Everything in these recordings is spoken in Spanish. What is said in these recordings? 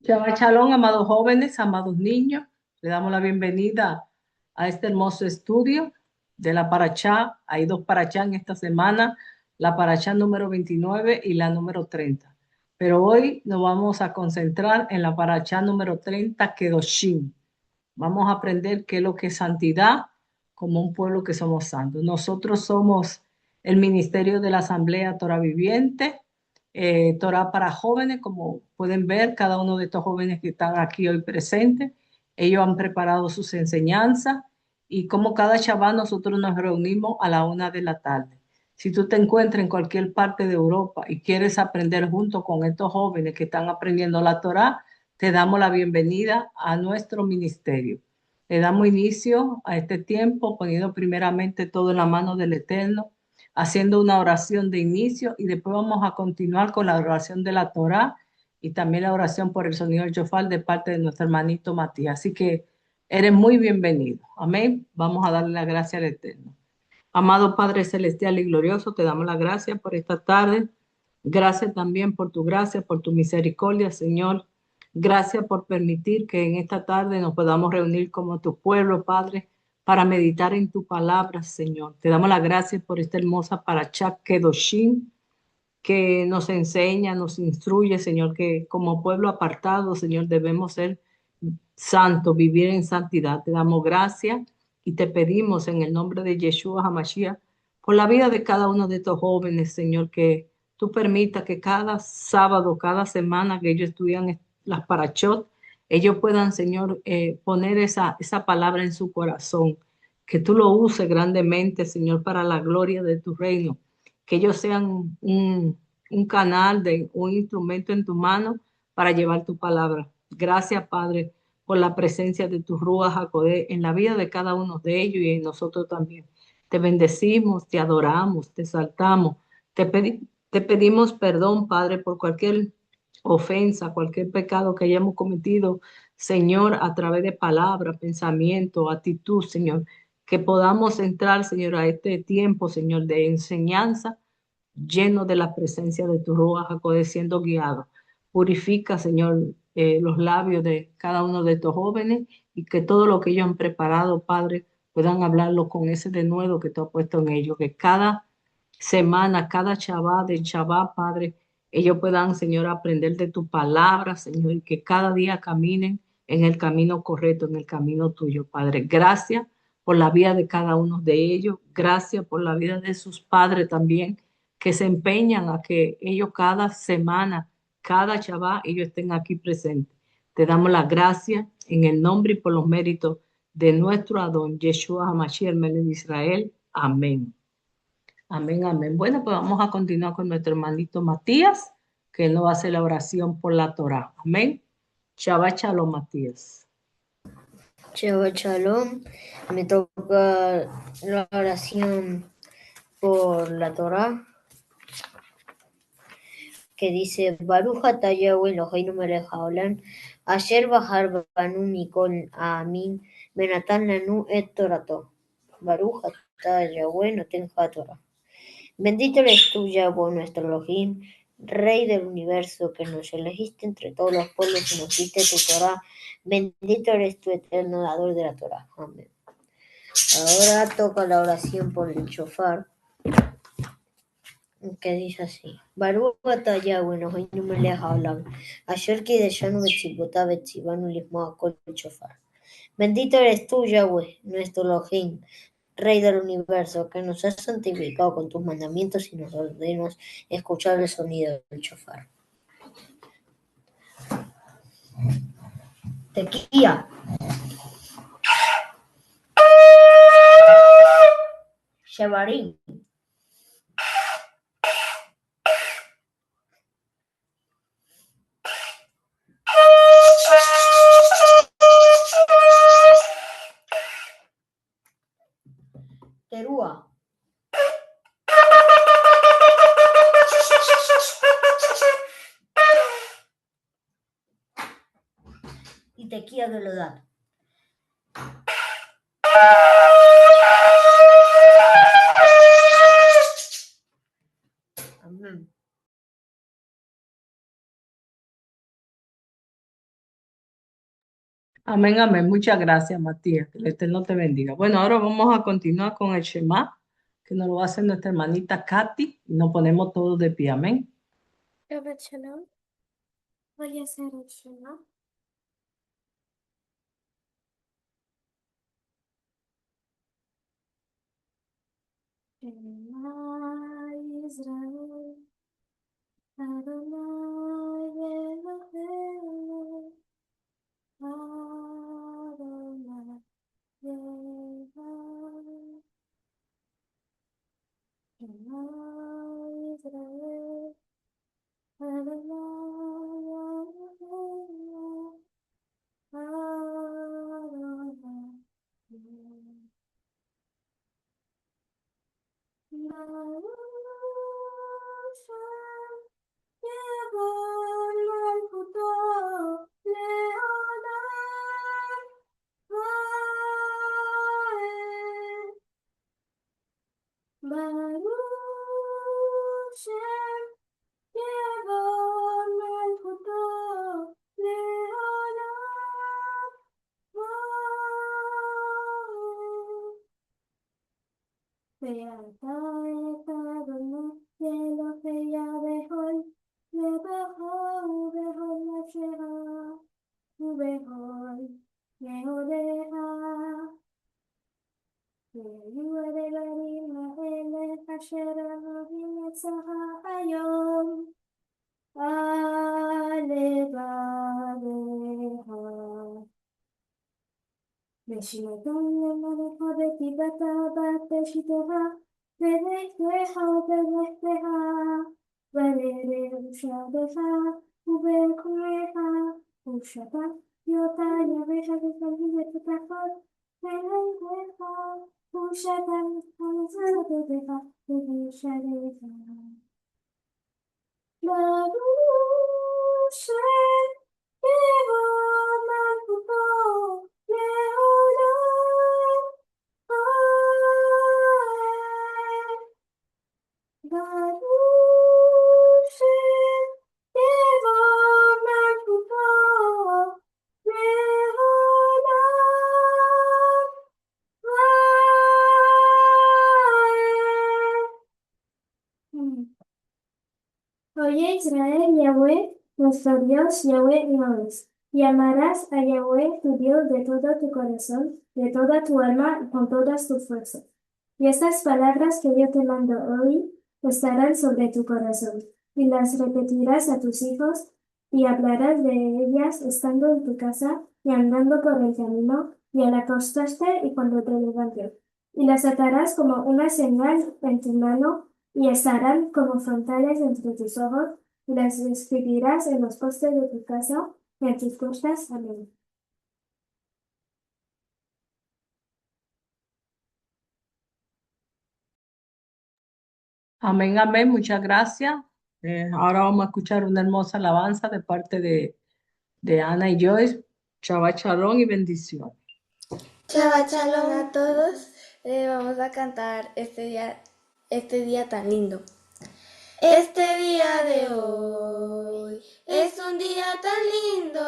Shabbat Shalom, amados jóvenes, amados niños. Le damos la bienvenida a este hermoso estudio de la Parashá. Hay dos Parashá en esta semana, la Parashá número 29 y la número 30. Pero hoy nos vamos a concentrar en la Parashá número 30, Kedoshim. Vamos a aprender qué es lo que es santidad como un pueblo que somos santos. Nosotros somos el Ministerio de la Asamblea Torah Viviente, Torah para jóvenes, como pueden ver, cada uno de estos jóvenes que están aquí hoy presentes, ellos han preparado sus enseñanzas y como cada Shabbat nosotros nos reunimos a la 1 de la tarde. Si tú te encuentras en cualquier parte de Europa y quieres aprender junto con estos jóvenes que están aprendiendo la Torah, te damos la bienvenida a nuestro ministerio. Le damos inicio a este tiempo poniendo primeramente todo en la mano del Eterno, haciendo una oración de inicio y después vamos a continuar con la oración de la Torá y también la oración por el sonido del shofar de parte de nuestro hermanito Matías. Así que eres muy bienvenido. Amén. Vamos a darle la gracia al Eterno. Amado Padre Celestial y Glorioso, te damos las gracias por esta tarde. Gracias también por tu gracia, por tu misericordia, Señor. Gracias por permitir que en esta tarde nos podamos reunir como tu pueblo, Padre, para meditar en tu palabra, Señor. Te damos las gracias por esta hermosa Parashá Kedoshim que nos enseña, nos instruye, Señor, que como pueblo apartado, Señor, debemos ser santos, vivir en santidad. Te damos gracias y te pedimos en el nombre de Yeshua HaMashiach por la vida de cada uno de estos jóvenes, Señor, que tú permitas que cada sábado, cada semana que ellos estudian las parachot, ellos puedan, Señor, poner esa palabra en su corazón, que tú lo uses grandemente, Señor, para la gloria de tu reino, que ellos sean un canal, un instrumento en tu mano para llevar tu palabra. Gracias, Padre, por la presencia de tu Ruach HaKodesh en la vida de cada uno de ellos y en nosotros también. Te bendecimos, te adoramos, te exaltamos, te pedimos perdón, Padre, por cualquier ofensa, cualquier pecado que hayamos cometido, Señor, a través de palabra, pensamiento, actitud, Señor, que podamos entrar, Señor, a este tiempo, Señor, de enseñanza lleno de la presencia de tu Ruach HaKodesh siendo guiado. Purifica, Señor, los labios de cada uno de estos jóvenes y que todo lo que ellos han preparado, Padre, puedan hablarlo con ese denuedo que tú has puesto en ellos. Que cada semana, cada Shabbat, del Shabbat, Padre, ellos puedan, Señor, aprender de tu palabra, Señor, y que cada día caminen en el camino correcto, en el camino tuyo, Padre. Gracias por la vida de cada uno de ellos. Gracias por la vida de sus padres también, que se empeñan a que ellos cada semana, cada Shabbat, ellos estén aquí presentes. Te damos las gracias en el nombre y por los méritos de nuestro Adón, Yeshua HaMashiach, el Melech de Israel. Amén. Amén, amén. Bueno, pues vamos a continuar con nuestro hermanito Matías, que él nos va a hacer la oración por la Torá. Amén. Shabbat Shalom, Matías. Shabbat Shalom, me toca la oración por la Torá, que dice, Baruch atah Yahweh Eloheinu melech haolam, asher bahar banu mikol ha'amim, venatan lanu et torato. Baruch atah Yahweh noten haTorah. Bendito eres tú, Yahweh, nuestro Elohim, Rey del universo, que nos elegiste entre todos los pueblos y nos diste tu Torah. Bendito eres tú, eterno dador de la Torah. Amén. Ahora toca la oración por el shofar, que dice así. Baruch atah Yahweh Eloheinu melech haolam, asher kideshanu betzivotah betzivanu lismoa kol shofar. Bendito eres tú, Yahweh, nuestro Elohim, Rey del universo, que nos has santificado con tus mandamientos y nos ordenas escuchar el sonido del shofar. Tequía. Shevarim. Terúa. Y tequía de Lodad. Amén. Amén, amén. Muchas gracias, Matías. Que el Eterno te bendiga. Bueno, ahora vamos a continuar con el Shema, que nos lo va a hacer nuestra hermanita Katy, y nos ponemos todos de pie. Amén. Shabbat Shalom. Voy a hacer el Shema. Shema Israel, Adonai Eloheinu, Adonai Echad. Shema Israel, Adonai Eloheinu, Adonai Echad. Baruch Shem Yevon Malchuto Leolam Vaed. Baruch Shem Yevon Malchuto Leolam Vaed. ואתה את אדוני אלוהיה בכל לבך ובכל נפשך ובכל מאודך. והיו הדברים האלה אשר אלוהים יצאך היום על לבבך. ושנתן למלך בטיבת בת בשיטך בביתך ובלכתך ולרשתך ובקומך ושבת יותה יבש ותלמיד ותתחת ולכתך ושבת וזרתך ובשלך. ברוך שם יבוא מלכותו לעולם ועד. ברוך שם יבוא מלכותו לעולם ועד. Oye Israel, Yahweh, nuestro Dios, Yahweh no es. Y amarás a Yahweh tu Dios de todo tu corazón, de toda tu alma y con todas tus fuerzas. Y estas palabras que yo te mando hoy estarán sobre tu corazón, y las repetirás a tus hijos, y hablarás de ellas estando en tu casa y andando por el camino, y al acostarte y cuando te levantes. Y las atarás como una señal en tu mano, y estarán como frontales entre tus ojos, y las escribirás en los postes de tu casa y en tus puertas. Amén. Amén, amén. Muchas gracias. Ahora vamos a escuchar una hermosa alabanza de parte de Ana y Joyce. Shabbat Shalom y bendición. Shabbat Shalom a todos. Vamos a cantar este día tan lindo. Este día de hoy es un día tan lindo,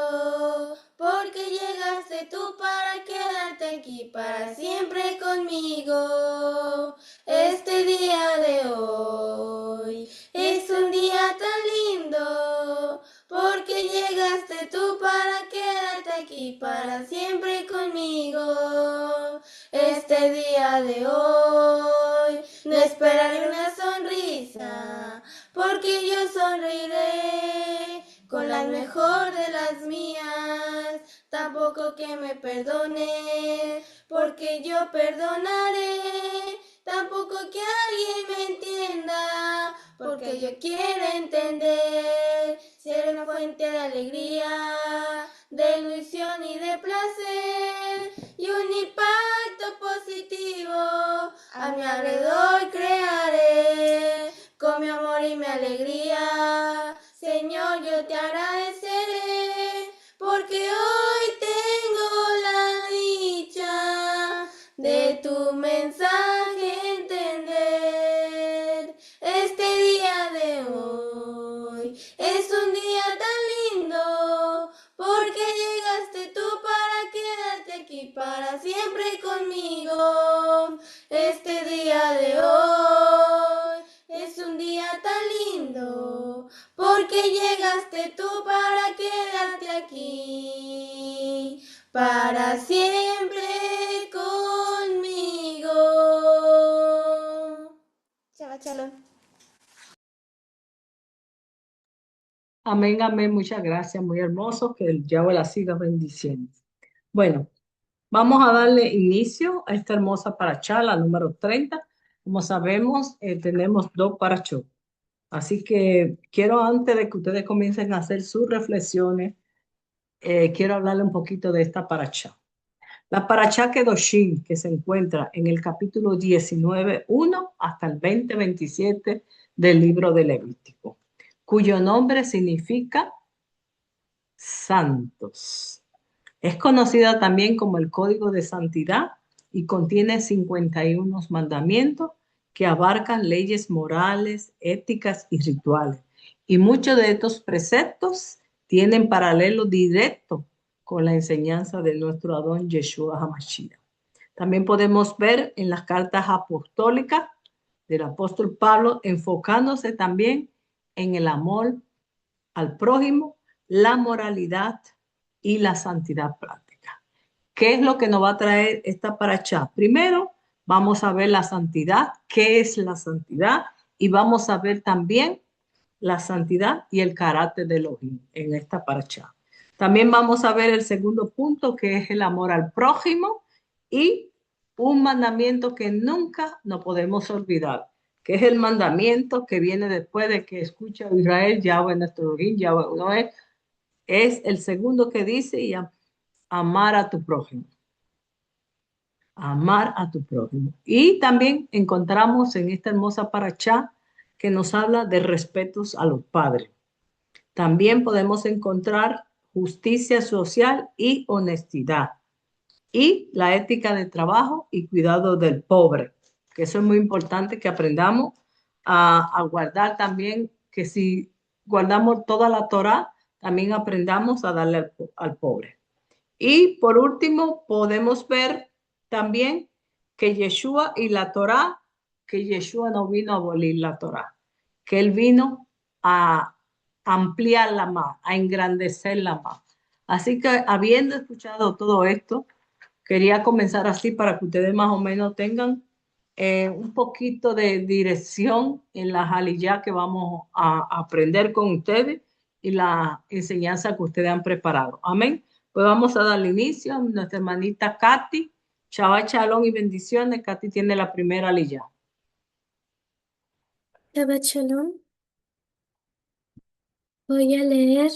porque llegaste tú para quedarte aquí para siempre conmigo. Este día de hoy es un día tan lindo, porque llegaste tú para quedarte aquí para siempre conmigo. Este día de hoy no esperaré una sonrisa, porque yo sonreiré con la mejor de las mías. Tampoco que me perdone, porque yo perdonaré. Tampoco que alguien me entienda, porque yo quiero entender. Ser una fuente de alegría, de ilusión y de placer, y un impacto positivo a mi alrededor crearé. Con mi amor y mi alegría, Señor, yo te agradeceré, porque hoy tengo la dicha de tu mensaje entender. Este día de hoy es un día tan lindo, porque llegaste tú para llegaste tú para quedarte aquí, para siempre conmigo. Shabbat Shalom. Amén, amén. Muchas gracias. Muy hermoso. Que el Yahweh la siga bendiciendo. Bueno, vamos a darle inicio a esta hermosa parachá, la número 30. Como sabemos, tenemos dos parachot. Así que quiero, antes de que ustedes comiencen a hacer sus reflexiones, quiero hablarle un poquito de esta parachá. La parachá Kedoshim, que se encuentra en el capítulo 19:1 hasta el 20:27 del libro de Levítico, cuyo nombre significa santos. Es conocida también como el Código de Santidad y contiene 51 mandamientos que abarcan leyes morales, éticas y rituales. Y muchos de estos preceptos tienen paralelo directo con la enseñanza de nuestro Adón Yeshua HaMashiach. También podemos ver en las cartas apostólicas del apóstol Pablo enfocándose también en el amor al prójimo, la moralidad y la santidad práctica. ¿Qué es lo que nos va a traer esta parachá? Primero, vamos a ver la santidad, qué es la santidad, y vamos a ver también la santidad y el carácter de Elohim en esta parachá. También vamos a ver el segundo punto, que es el amor al prójimo, y un mandamiento que nunca nos podemos olvidar, que es el mandamiento que viene después de que escucha a Israel, Yahweh nuestro Elohim, Yahweh uno es el segundo que dice, y amar a tu prójimo. Amar a tu prójimo. Y también encontramos en esta hermosa parachá que nos habla de respetos a los padres. También podemos encontrar justicia social y honestidad. Y la ética de trabajo y cuidado del pobre, que eso es muy importante que aprendamos a guardar también, que si guardamos toda la Torá, también aprendamos a darle al pobre. Y por último, podemos ver también que Yeshua y la Torá, que Yeshua no vino a abolir la Torá, que él vino a ampliarla más, a engrandecerla más. Así que habiendo escuchado todo esto, quería comenzar así para que ustedes más o menos tengan un poquito de dirección en la jalilla que vamos a aprender con ustedes y la enseñanza que ustedes han preparado. Amén. Pues vamos a darle inicio a nuestra hermanita Katy. Shabbat Shalom y bendiciones. Katy tiene la primera aliyah. Shabbat Shalom. Voy a leer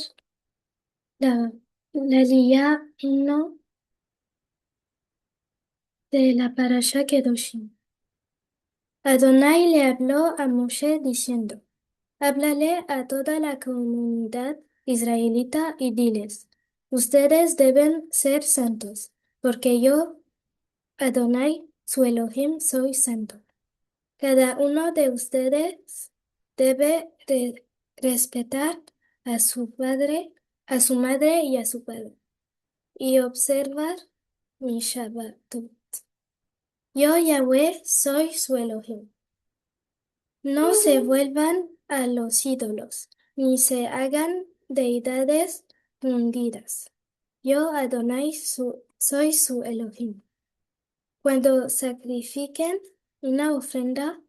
la Liyá 1 de la Parashá Kedoshim. Adonai le habló a Moshe diciendo: háblale a toda la comunidad israelita y diles: ustedes deben ser santos, porque yo, Adonai, su Elohim, soy santo. Cada uno de ustedes debe respetar a su padre, a su madre y a su padre, y observar mi Shabbatot. Yo, Yahweh, soy su Elohim. No se vuelvan a los ídolos, ni se hagan deidades fundidas. Yo, Adonai, soy su Elohim. Cuando sacrifiquen una ofrenda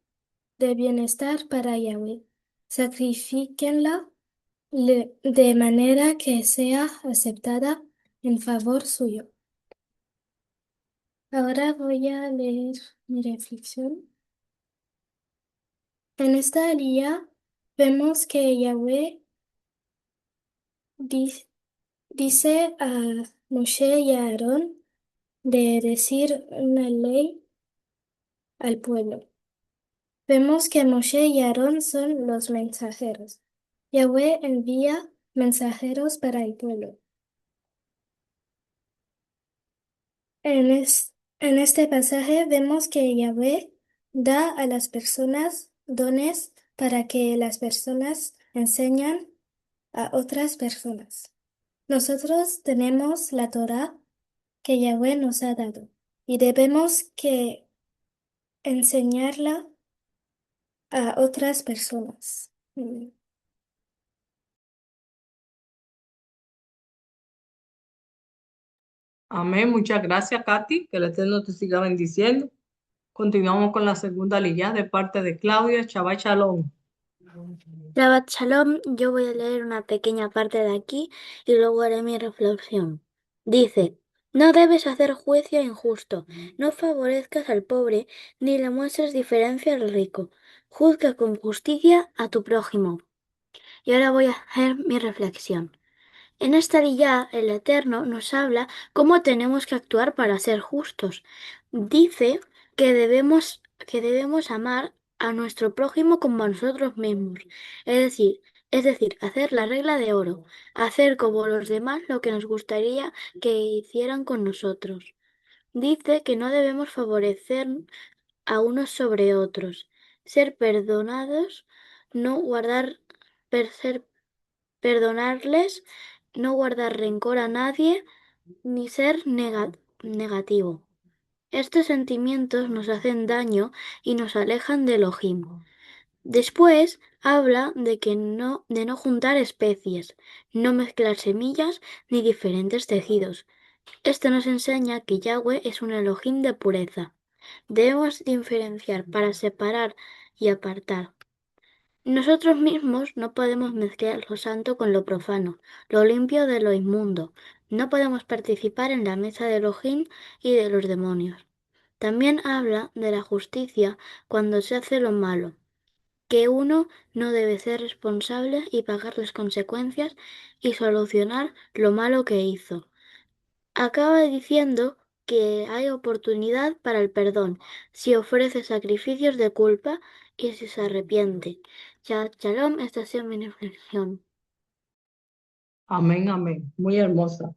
de bienestar para Yahweh, sacrifíquenla de manera que sea aceptada en favor suyo. Ahora voy a leer mi reflexión. En esta día vemos que Yahweh dice a Moshe y a Aarón de decir una ley al pueblo. Vemos que Moshe y Aarón son los mensajeros. Yahweh envía mensajeros para el pueblo. En este pasaje vemos que Yahweh da a las personas dones para que las personas enseñan a otras personas. Nosotros tenemos la Torá que Yahweh nos ha dado y debemos que enseñarla a otras personas. Amén. Muchas gracias, Katy. Que el Eterno te siga bendiciendo. Continuamos con la segunda lilla de parte de Claudia. Shabbat Shalom. Shabbat Shalom, yo voy a leer una pequeña parte de aquí y luego haré mi reflexión. Dice, no debes hacer juicio injusto, no favorezcas al pobre, ni le muestres diferencia al rico. Juzga con justicia a tu prójimo. Y ahora voy a hacer mi reflexión. En esta liyá, el Eterno nos habla cómo tenemos que actuar para ser justos. Dice que debemos amar a nuestro prójimo como a nosotros mismos. Es decir, hacer la regla de oro, hacer como los demás lo que nos gustaría que hicieran con nosotros. Dice que no debemos favorecer a unos sobre otros, ser perdonados, no guardar, ser perdonarles, no guardar rencor a nadie, ni ser negativo. Estos sentimientos nos hacen daño y nos alejan de Elohim. Después habla de no juntar especies, no mezclar semillas ni diferentes tejidos. Esto nos enseña que Yahweh es un Elohim de pureza. Debemos diferenciar para separar y apartar. Nosotros mismos no podemos mezclar lo santo con lo profano, lo limpio de lo inmundo. No podemos participar en la mesa de Elohim y de los demonios. También habla de la justicia cuando se hace lo malo, que uno no debe ser responsable y pagar las consecuencias y solucionar lo malo que hizo. Acaba diciendo que hay oportunidad para el perdón si ofrece sacrificios de culpa y si se arrepiente. Shalom, esta ha sido mi reflexión. Amén, amén. Muy hermosa.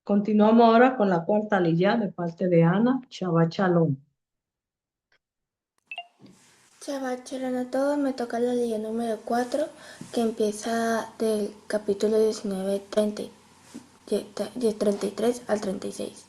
Continuamos ahora con la cuarta lilla de parte de Ana. Shabbat Shalom. Shabbat Shalom a todos, me toca la ley número 4, que empieza del capítulo 19, 33 al 36.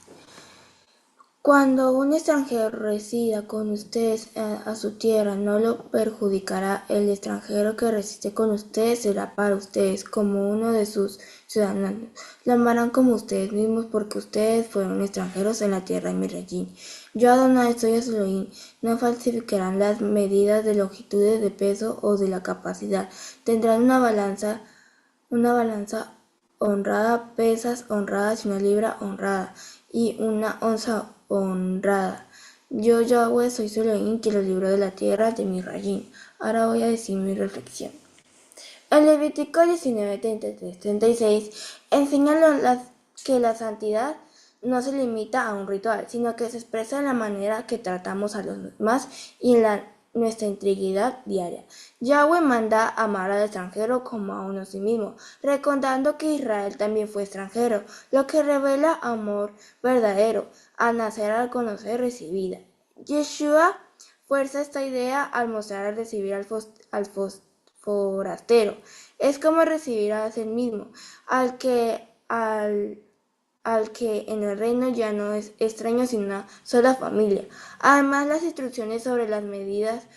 Cuando un extranjero resida con ustedes a su tierra, no lo perjudicará. El extranjero que reside con ustedes será para ustedes como uno de sus ciudadanos. Lo amarán como ustedes mismos porque ustedes fueron extranjeros en la tierra de Mirayim. Yo, Adonai, soy Elohim. No falsificarán las medidas de longitudes, de peso o de la capacidad. Tendrán una balanza honrada, pesas honradas y una libra honrada y una onza honrada. Yo, Yahweh, soy su Elohim, que los libró de la tierra de Mirayim. Ahora voy a decir mi reflexión. En Levítico 19, 33, 36 enseña que la santidad no se limita a un ritual, sino que se expresa en la manera que tratamos a los demás y en nuestra integridad diaria. Yahweh manda amar al extranjero como a uno a sí mismo, recordando que Israel también fue extranjero, lo que revela amor verdadero, al nacer, al conocer, recibida. Yeshua fuerza esta idea al mostrar al recibir al forastero. Es como recibir a él mismo, al que en el reino ya no es extraño sino una sola familia. Además, las instrucciones sobre las medidas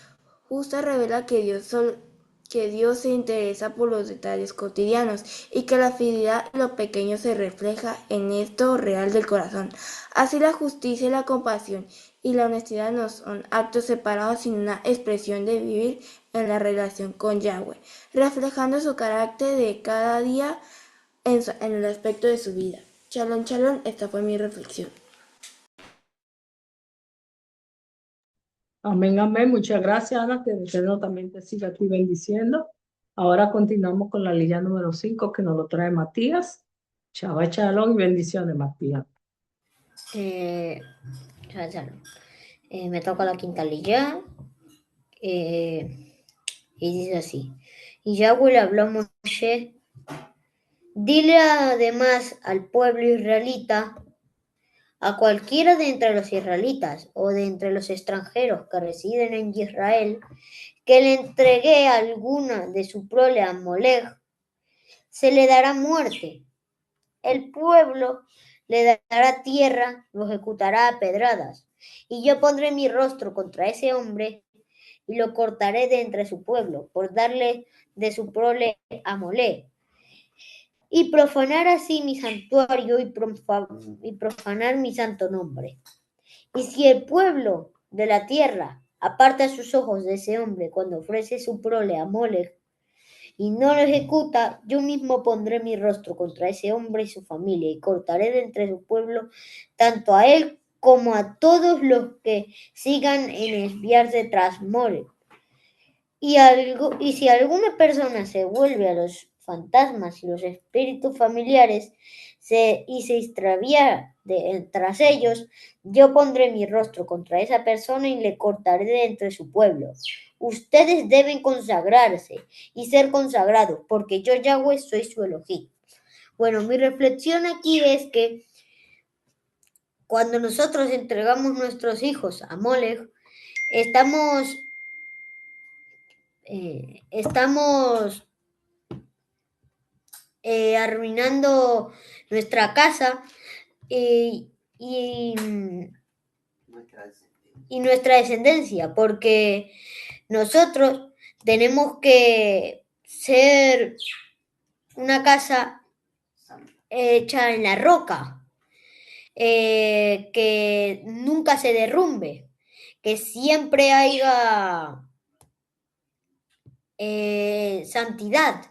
justas revelan que Dios se interesa por los detalles cotidianos y que la fidelidad y lo pequeño se refleja en esto real del corazón. Así la justicia y la compasión y la honestidad no son actos separados sino una expresión de vivir en la relación con Yahweh, reflejando su carácter de cada día en el aspecto de su vida. Shalom, shalom, esta fue mi reflexión. Amén, amén. Muchas gracias, Ana. Que el Eterno también te siga aquí bendiciendo. Ahora continuamos con la lilla número 5 que nos lo trae Matías. Shabbat Shalom y bendiciones, Matías. Shabbat Shalom. Me toca la quinta lilla. Y dice así. Y Yahweh le habló a Moshe. Dile además al pueblo israelita, a cualquiera de entre los israelitas o de entre los extranjeros que residen en Israel, que le entregue alguna de su prole a Molech, se le dará muerte. El pueblo le dará tierra, lo ejecutará a pedradas, y yo pondré mi rostro contra ese hombre y lo cortaré de entre su pueblo, por darle de su prole a Molech. y profanar así mi santuario y profanar mi santo nombre. Y si el pueblo de la tierra aparta sus ojos de ese hombre cuando ofrece su prole a Molech y no lo ejecuta, yo mismo pondré mi rostro contra ese hombre y su familia y cortaré de entre su pueblo tanto a él como a todos los que sigan en desviarse tras Molech. Y si alguna persona se vuelve a los fantasmas y los espíritus familiares y se extravía tras ellos, yo pondré mi rostro contra esa persona y le cortaré de entre su pueblo. Ustedes deben consagrarse y ser consagrados, porque yo, Yahweh, soy su Elohim. Bueno, mi reflexión aquí es que cuando nosotros entregamos nuestros hijos a Molech, estamos arruinando nuestra casa y, y, y nuestra descendencia, porque nosotros tenemos que ser una casa hecha en la roca, que nunca se derrumbe, que siempre haya santidad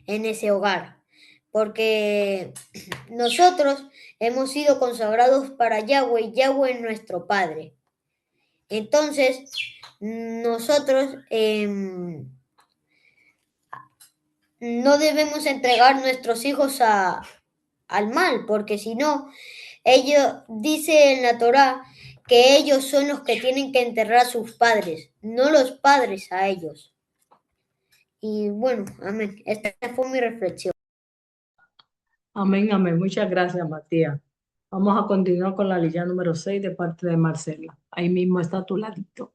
en ese hogar, porque nosotros hemos sido consagrados para Yahweh, Yahweh es nuestro Padre. Entonces, nosotros no debemos entregar nuestros hijos al mal, porque si no, ellos, dice en la Torá, que ellos son los que tienen que enterrar a sus padres, no los padres a ellos. Y bueno, amén. Esta fue mi reflexión. Amén, amén. Muchas gracias, Matías. Vamos a continuar con la lilla número 6 de parte de Marcela. Ahí mismo está a tu ladito.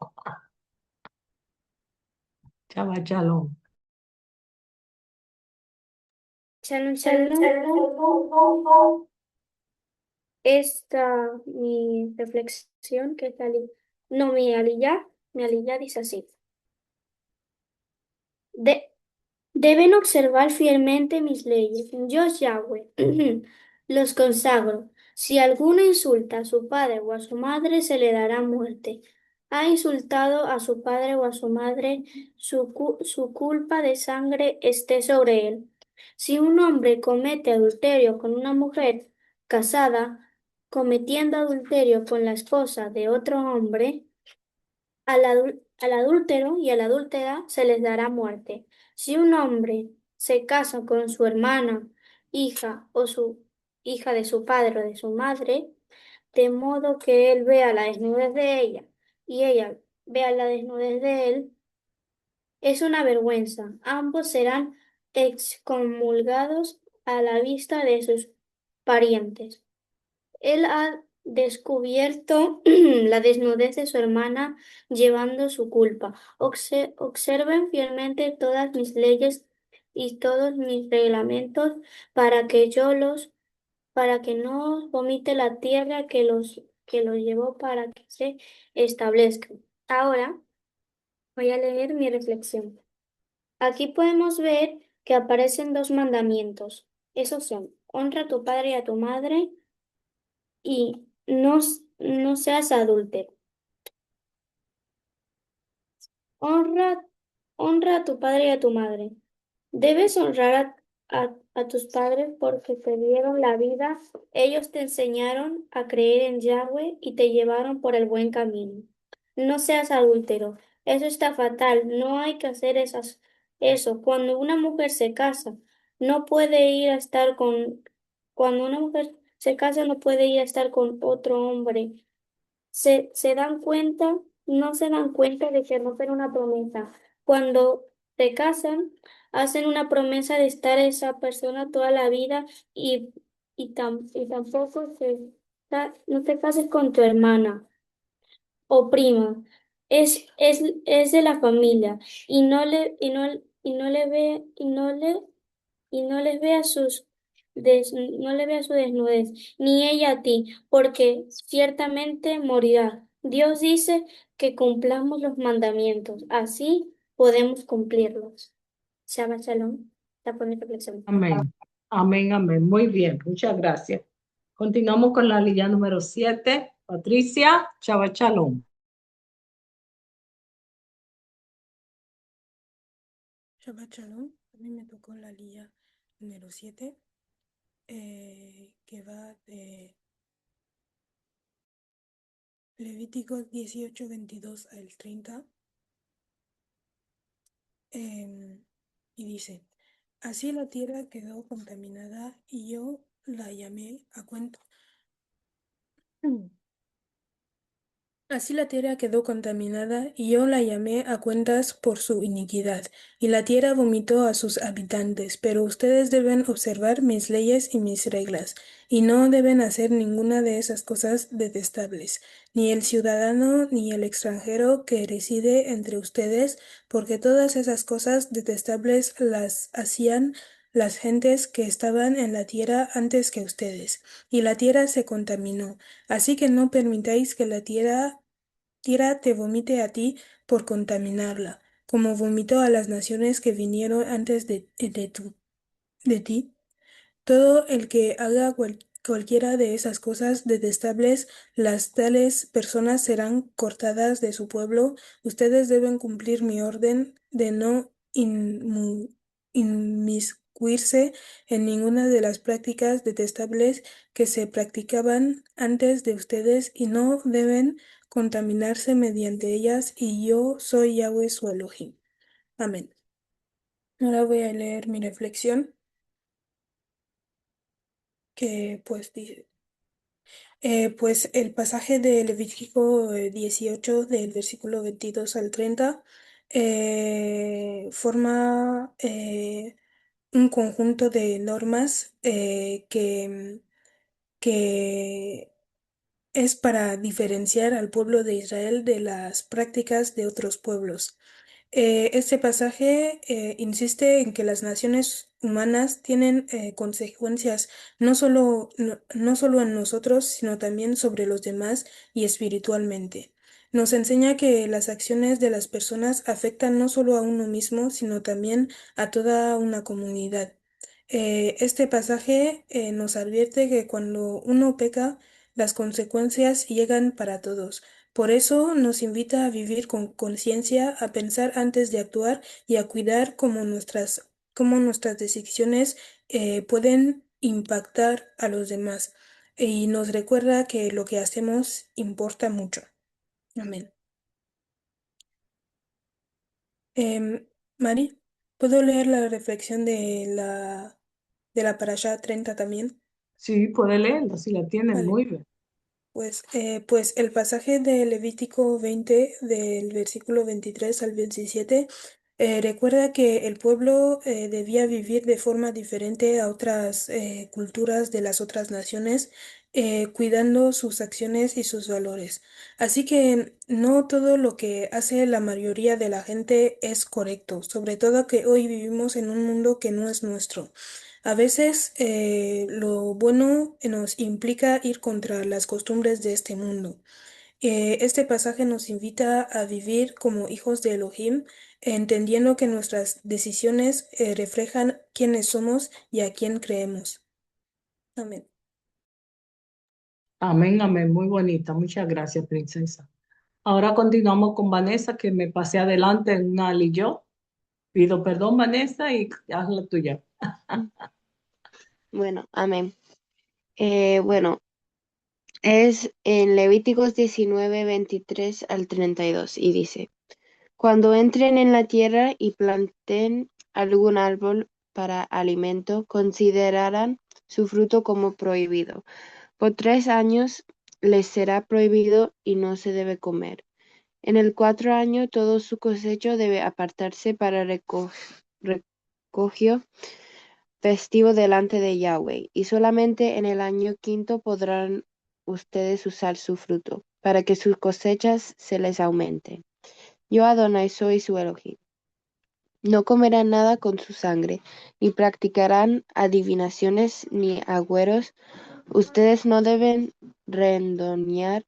Chava, shalom. Shalom, shalom. Esta mi reflexión que es no mi aliyah dice así. Deben observar fielmente mis leyes. Yo, Yahweh, los consagro. Si alguno insulta a su padre o a su madre, se le dará muerte. Ha insultado a su padre o a su madre, su culpa de sangre esté sobre él. Si un hombre comete adulterio con una mujer casada, cometiendo adulterio con la esposa de otro hombre, al adúltero y a la adúltera se les dará muerte. Si un hombre se casa con su hermana, hija o su hija de su padre o de su madre, de modo que él vea la desnudez de ella y ella vea la desnudez de él, es una vergüenza. Ambos serán excomulgados a la vista de sus parientes. Él ha descubierto la desnudez de su hermana llevando su culpa. Observen fielmente todas mis leyes y todos mis reglamentos para para que no os vomite la tierra que los llevó para que se establezcan. Ahora voy a leer mi reflexión. Aquí podemos ver que aparecen dos mandamientos. Esos son, honra a tu padre y a tu madre y no seas adúltero. Honra, honra a tu padre y a tu madre. Debes honrar a tus padres porque te dieron la vida. Ellos te enseñaron a creer en Yahweh y te llevaron por el buen camino. No seas adúltero. Eso está fatal. No hay que hacer eso. Cuando una mujer se casa, no puede ir a estar cuando una mujer se casa, no puede ir a estar con otro hombre. Se dan cuenta, no se dan cuenta de que rompen una promesa. Cuando se casan, hacen una promesa de estar esa persona toda la vida y tampoco no te cases con tu hermana o prima. Es de la familia y no le ve, y no les vea no le vea su desnudez, ni ella a ti, porque ciertamente morirá. Dios dice que cumplamos los mandamientos, así podemos cumplirlos. Shabbat Shalom. La pone reflexión. Amén. Amén, amén. Muy bien, muchas gracias. Continuamos con la línea número 7. Patricia, Shabbat Shalom. Shabbat Shalom, a mí me tocó la línea número 7, que va de Levítico 18, 22 al 30, y dice, así la tierra quedó contaminada y yo la llamé a cuenta. Así la tierra quedó contaminada, y yo la llamé a cuentas por su iniquidad, y la tierra vomitó a sus habitantes. Pero ustedes deben observar mis leyes y mis reglas, y no deben hacer ninguna de esas cosas detestables, ni el ciudadano ni el extranjero que reside entre ustedes, porque todas esas cosas detestables las hacían las gentes que estaban en la tierra antes que ustedes, y la tierra se contaminó. Así que no permitáis que la tierra te vomite a ti por contaminarla, como vomitó a las naciones que vinieron antes de ti. Todo el que haga cualquiera de esas cosas detestables, las tales personas serán cortadas de su pueblo. Ustedes deben cumplir mi orden de no inmiscuirse en ninguna de las prácticas detestables que se practicaban antes de ustedes y no deben contaminarse mediante ellas, y yo soy Yahweh su Elohim. Amén. Ahora voy a leer mi reflexión, que pues dice. Pues el pasaje de Levítico 18, del versículo 22 al 30, forma un conjunto de normas que es para diferenciar al pueblo de Israel de las prácticas de otros pueblos. Este pasaje insiste en que las naciones humanas tienen consecuencias no solo en nosotros, sino también sobre los demás y espiritualmente. Nos enseña que las acciones de las personas afectan no solo a uno mismo, sino también a toda una comunidad. Este pasaje nos advierte que cuando uno peca, las consecuencias llegan para todos. Por eso nos invita a vivir con conciencia, a pensar antes de actuar y a cuidar cómo nuestras decisiones pueden impactar a los demás. Y nos recuerda que lo que hacemos importa mucho. Amén. Mari, ¿puedo leer la reflexión de la parashá 30 también? Sí, puede leerla si la tienen. Vale. Muy bien. Pues el pasaje de Levítico 20, del versículo 23 al 27, recuerda que el pueblo debía vivir de forma diferente a otras culturas de las otras naciones, cuidando sus acciones y sus valores. Así que no todo lo que hace la mayoría de la gente es correcto, sobre todo que hoy vivimos en un mundo que no es nuestro. A veces lo bueno nos implica ir contra las costumbres de este mundo. Este pasaje nos invita a vivir como hijos de Elohim, entendiendo que nuestras decisiones reflejan quiénes somos y a quién creemos. Amén. Amén, amén. Muy bonita. Muchas gracias, princesa. Ahora continuamos con Vanessa, que me pasé adelante en una y yo. Pido perdón, Vanessa, y haz la tuya. Bueno, amén. Bueno, es en Levíticos 19, 23 al 32 y dice, cuando entren en la tierra y planten algún árbol para alimento, considerarán su fruto como prohibido. Por 3 años les será prohibido y no se debe comer. En el 4 año todo su cosecho debe apartarse para recogio festivo delante de Yahweh, y solamente en el año quinto podrán ustedes usar su fruto, para que sus cosechas se les aumenten. Yo, Adonai, soy su Elohim. No comerán nada con su sangre, ni practicarán adivinaciones ni agüeros. Ustedes no deben redondear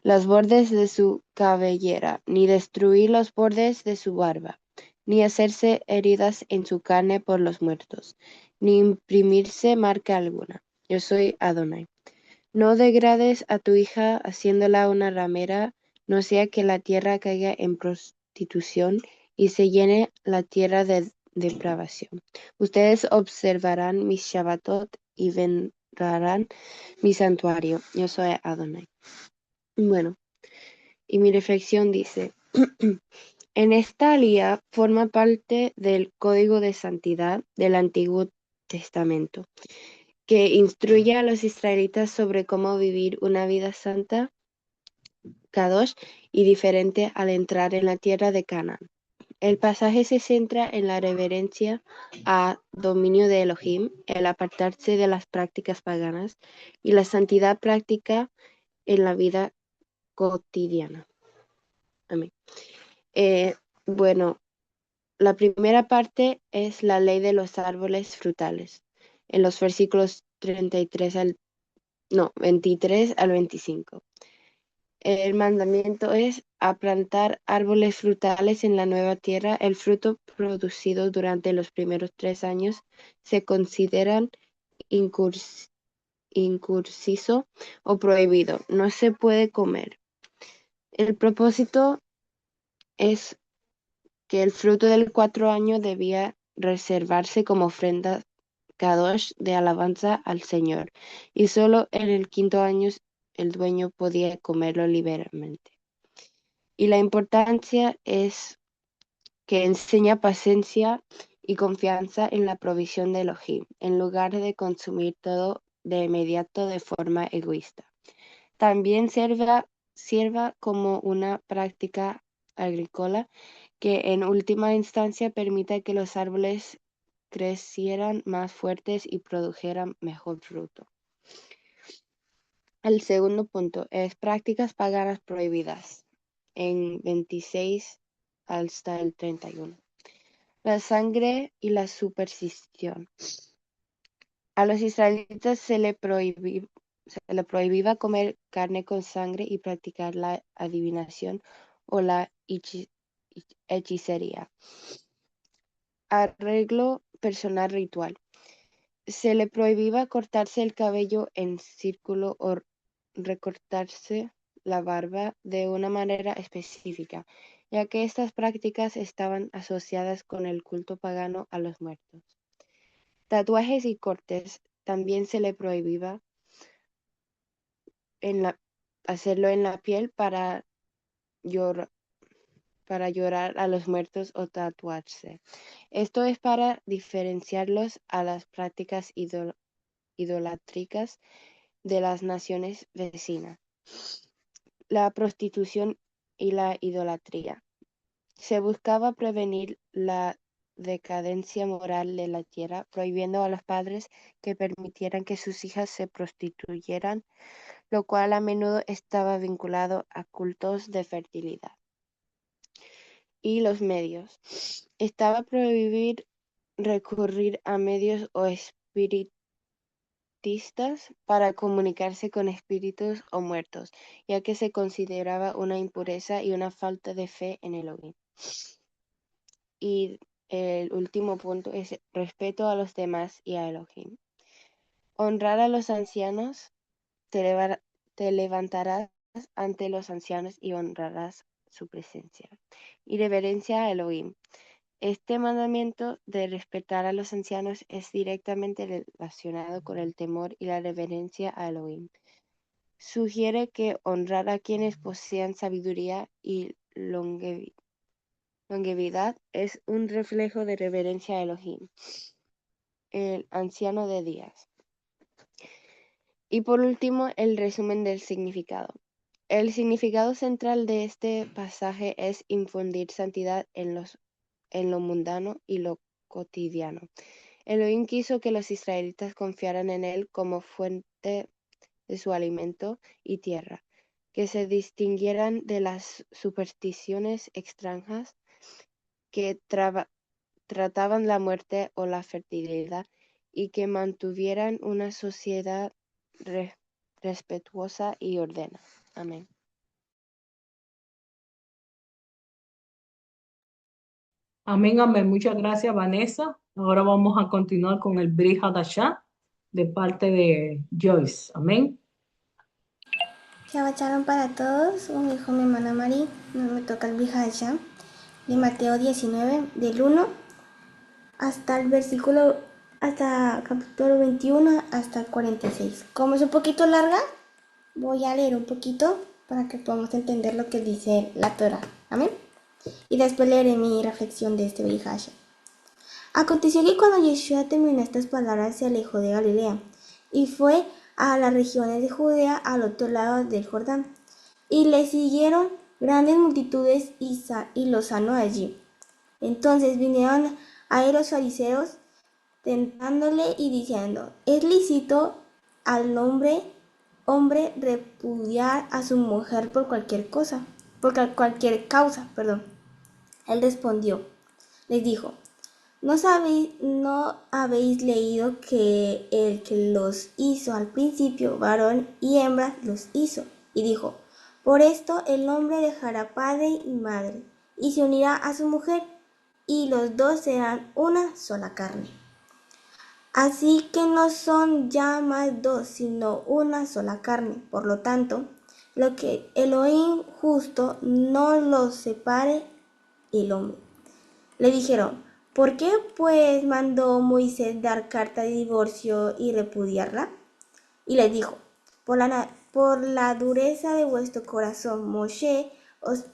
los bordes de su cabellera, ni destruir los bordes de su barba. ni hacerse heridas en su carne por los muertos, ni imprimirse marca alguna. Yo soy Adonai. No degrades a tu hija haciéndola una ramera, no sea que la tierra caiga en prostitución y se llene la tierra de depravación. Ustedes observarán mis Shabbatot y venerarán mi santuario. Yo soy Adonai. Bueno, y mi reflexión dice, en esta alía forma parte del Código de Santidad del Antiguo Testamento, que instruye a los israelitas sobre cómo vivir una vida santa, kadosh, y diferente al entrar en la tierra de Canaán. El pasaje se centra en la reverencia a dominio de Elohim, el apartarse de las prácticas paganas y la santidad práctica en la vida cotidiana. Amén. Bueno, la primera parte es la ley de los árboles frutales, en los versículos 23 al 25. El mandamiento es a plantar árboles frutales en la nueva tierra. El fruto producido durante los primeros 3 años se consideran incursivo o prohibido. No se puede comer. El propósito es que el fruto del 4 año debía reservarse como ofrenda kadosh de alabanza al Señor, y solo en el 5.º año el dueño podía comerlo libremente. Y la importancia es que enseña paciencia y confianza en la provisión de Elohim, en lugar de consumir todo de inmediato de forma egoísta. También sirva como una práctica agrícola que en última instancia permita que los árboles crecieran más fuertes y produjeran mejor fruto. El segundo punto es prácticas paganas prohibidas, en 26 hasta el 31. La sangre y la superstición. A los israelitas se le prohibía comer carne con sangre y practicar la adivinación o la hechicería. Arreglo personal ritual. Se le prohibía cortarse el cabello en círculo o recortarse la barba de una manera específica, ya que estas prácticas estaban asociadas con el culto pagano a los muertos. Tatuajes y cortes también se le prohibía hacerlo en la piel para llorar a los muertos o tatuarse. Esto es para diferenciarlos a las prácticas idolátricas de las naciones vecinas. La prostitución y la idolatría. Se buscaba prevenir la decadencia moral de la tierra, prohibiendo a los padres que permitieran que sus hijas se prostituyeran, lo cual a menudo estaba vinculado a cultos de fertilidad. Y los medios. Estaba prohibido recurrir a medios o espiritistas para comunicarse con espíritus o muertos, ya que se consideraba una impureza y una falta de fe en Elohim. Y el último punto es respeto a los demás y a Elohim. Honrar a los ancianos, te levantarás ante los ancianos y honrarás su presencia. Y reverencia a Elohim. Este mandamiento de respetar a los ancianos es directamente relacionado con el temor y la reverencia a Elohim. Sugiere que honrar a quienes posean sabiduría y longevidad es un reflejo de reverencia a Elohim, el anciano de días. Y por último, el resumen del significado. El significado central de este pasaje es infundir santidad en lo mundano y lo cotidiano. Elohim quiso que los israelitas confiaran en él como fuente de su alimento y tierra, que se distinguieran de las supersticiones extranjeras que trataban la muerte o la fertilidad y que mantuvieran una sociedad respetuosa y ordenada. Amén. Amén, amén. Muchas gracias, Vanessa. Ahora vamos a continuar con el Brit Hadashah de parte de Joyce. Amén. Shabbat Shalom para todos, un hijo mi hermana Mari, nos me toca el Bihasha de Mateo 19, del 1 hasta el versículo, hasta capítulo 21 hasta el 46. Como es un poquito larga, voy a leer un poquito para que podamos entender lo que dice la Torah. Amén. Y después leeré mi reflexión de este Bihasha. Aconteció que cuando Yeshua terminó estas palabras se alejó de Galilea y fue a las regiones de Judea al otro lado del Jordán. Y le siguieron grandes multitudes y lo sanó allí. Entonces vinieron a los fariseos tentándole y diciendo: ¿es lícito al hombre repudiar a su mujer por cualquier causa? Él respondió, les dijo: ¿No habéis leído que el que los hizo al principio, varón y hembra, los hizo? Y dijo: por esto el hombre dejará padre y madre, y se unirá a su mujer, y los dos serán una sola carne. Así que no son ya más dos, sino una sola carne. Por lo tanto, lo que Elohim justo no los separe el hombre. Le dijeron: ¿por qué pues mandó Moisés dar carta de divorcio y repudiarla? Y les dijo: por la dureza de vuestro corazón, Moshe os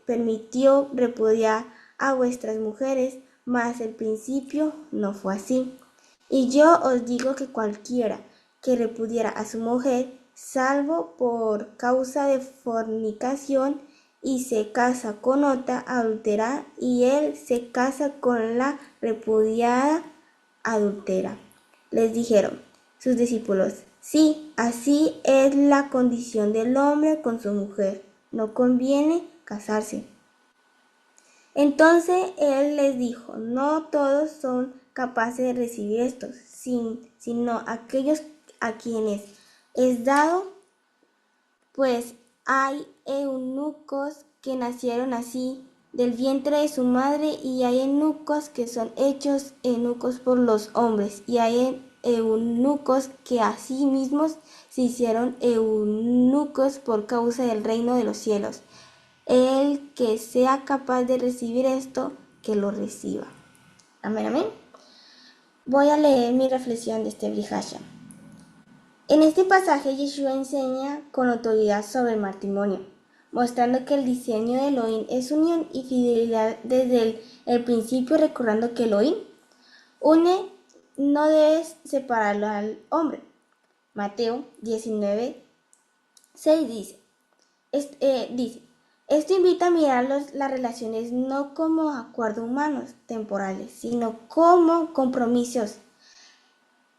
permitió repudiar a vuestras mujeres, mas al principio no fue así. Y yo os digo que cualquiera que repudiara a su mujer, salvo por causa de fornicación, y se casa con otra, adultera, y él se casa con la repudiada, adultera. Les dijeron sus discípulos: sí, así es la condición del hombre con su mujer, no conviene casarse. Entonces él les dijo: no todos son capaces de recibir esto, sino aquellos a quienes es dado, pues hay eunucos que nacieron así del vientre de su madre, y hay eunucos que son hechos eunucos por los hombres, y hay eunucos que a sí mismos se hicieron eunucos por causa del reino de los cielos. El que sea capaz de recibir esto, que lo reciba. Amén, amén. Voy a leer mi reflexión de este Bihasha. En este pasaje, Yeshua enseña con autoridad sobre el matrimonio, mostrando que el diseño de Elohim es unión y fidelidad desde el principio, recordando que Elohim une, no debes separarlo al hombre. Mateo 19, 6 dice, esto invita a mirar las relaciones no como acuerdos humanos temporales, sino como compromisos.